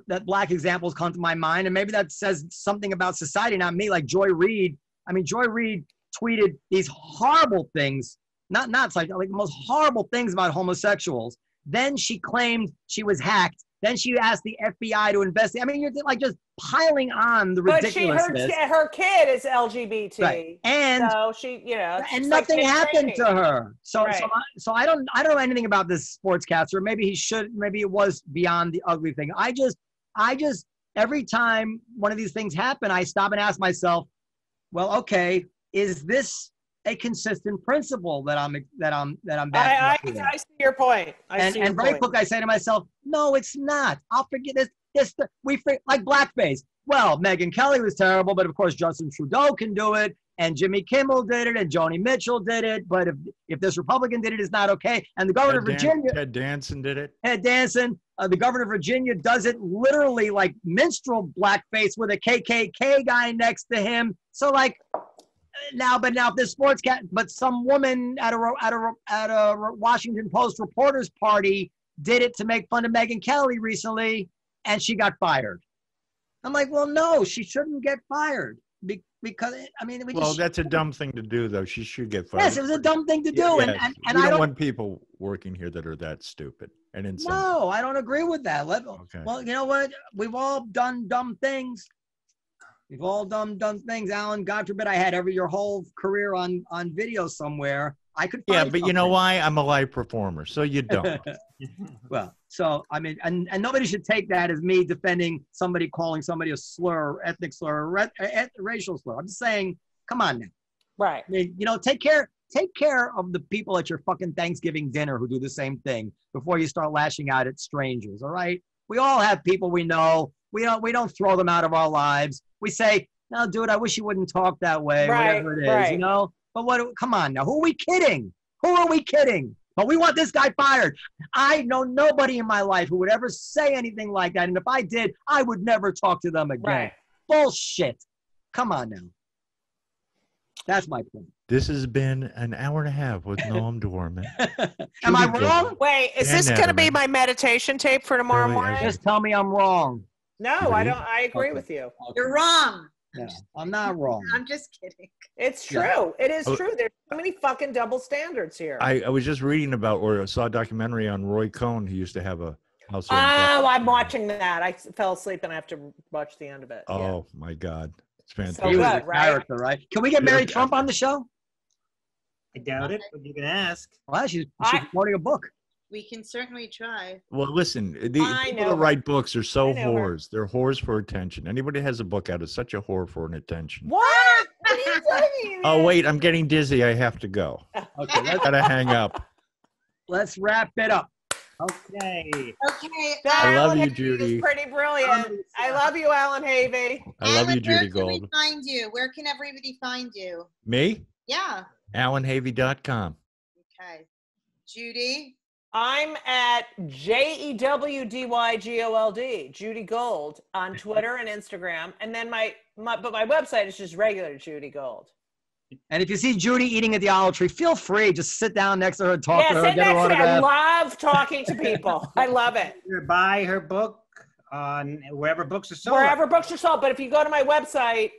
that black examples come to my mind, and maybe that says something about society, not me. Like Joy Reid. I mean, Joy Reid tweeted these horrible things. Not like the most horrible things about homosexuals. Then she claimed she was hacked. Then she asked the FBI to investigate. I mean, you're like just piling on the ridiculousness. But her kid is LGBT, right. And so she, you know, and nothing happened to her. So, right. so I don't know anything about this sportscaster. Maybe he should. Maybe it was beyond the ugly thing. I just every time one of these things happen, I stop and ask myself, well, okay, is this a consistent principle that I'm backing up I see your point. And very quick, I say to myself, no, it's not. I'll forget this. Like blackface. Well, Megyn Kelly was terrible, but of course Justin Trudeau can do it, and Jimmy Kimmel did it, and Joni Mitchell did it. But if this Republican did it, it's not okay. And the governor of Virginia, Ted Danson did it. Ted Danson, the governor of Virginia, does it literally like minstrel blackface with a KKK guy next to him. So like. Now, if this but some woman at a Washington Post reporters party did it to make fun of Megyn Kelly recently, and she got fired. I'm like, well, no, she shouldn't get fired because I mean, that's a dumb thing to do, though. She should get fired. Yes, it was a dumb thing to do, yes. and we I don't want people working here that are that stupid and insane. No, I don't agree with that. Okay. Well, you know what? We've all done dumb things. We've all done things, Alan. God forbid I had your whole career on video somewhere. I could find but you know something. why? I'm a live performer, so you don't. Well, so I mean, and nobody should take that as me defending somebody calling somebody a slur, ethnic slur, racial slur. I'm just saying, come on now. Right. I mean, you know, take care of the people at your fucking Thanksgiving dinner who do the same thing before you start lashing out at strangers. All right. We all have people we know. We don't throw them out of our lives. We say, no, dude, I wish you wouldn't talk that way, whatever it is, you know? But come on now, who are we kidding? But we want this guy fired. I know nobody in my life who would ever say anything like that. And if I did, I would never talk to them again. Right. Bullshit. Come on now. That's my point. This has been an hour and a half with Noam Dworman. Am I Judy wrong? Gold. Wait, is And this going to be Naturman. my meditation tape for tomorrow Really, morning? Just tell me I'm wrong. No, I don't. I agree Okay. with you. You're wrong. No, I'm not wrong. I'm just kidding. It's true. Yeah. It is true. There's so many fucking double standards here. I was just reading about or saw a documentary on Roy Cohn. He used to have a house. Oh, I'm watching that. I fell asleep and I have to watch the end of it. Oh my God, it's So fantastic. He was good, a right? character, right? Can we get Mary Trump on the show? I doubt it, but you can ask. Well, she's I- promoting a book. We can certainly try. Well, listen, the I people know that her. write books are so I know her. whores. They're whores for attention. Anybody that has a book out is such a whore for an attention. What? What are you talking Oh wait, I'm getting dizzy. I have to go. Okay, Gotta hang up. let's wrap it up. Okay. Okay. I love Alan you, Havey Judy. is pretty brilliant. I love you, Alan Havey. I love you, Judy Where can Gold. we find you? Where can everybody find you? Me? Yeah. AllanHavey.com. Okay. Judy. I'm at JEWDYGOLD, Judy Gold, on Twitter and Instagram. And then my website is just regular Judy Gold. And if you see Judy eating at the olive tree, feel free. Just sit down next to her, talk Yeah, to her, sit get her next to me. I autograph. love talking to people. I love it. Buy her book on wherever books are sold. Wherever books are sold. But if you go to my website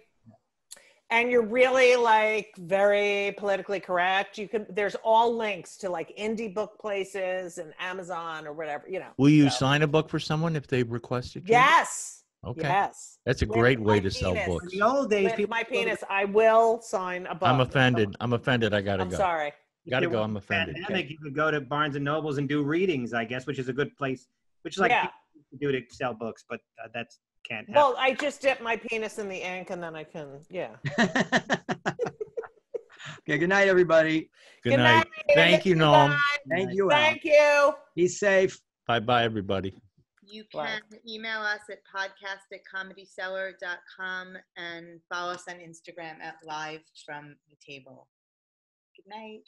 and you're really like very politically correct, there's all links to like indie book places and Amazon or whatever, you know. Will you So. sign a book for someone if they requested you? Yes. Okay. Yes. That's a Lift great way my to sell penis. books. In the old days, Lift people my would go to penis. I will sign a book. I'm offended. I'm offended. I gotta I'm go. sorry. Gotta If go. there I'm wasn't a offended. Pandemic, you could go to Barnes and Nobles and do readings, I guess, which is a good place, which is like Yeah. people used to do to sell books, but that's can't happen. Well, I just dip my penis in the ink and then I can, yeah. Okay, good night, everybody. Good night. Thank you, Noam. Thank you, Al. Thank you. Be safe. Bye-bye, everybody. You Bye. can email us at podcast@comedyseller.com and follow us on Instagram at Live from the Table. Good night.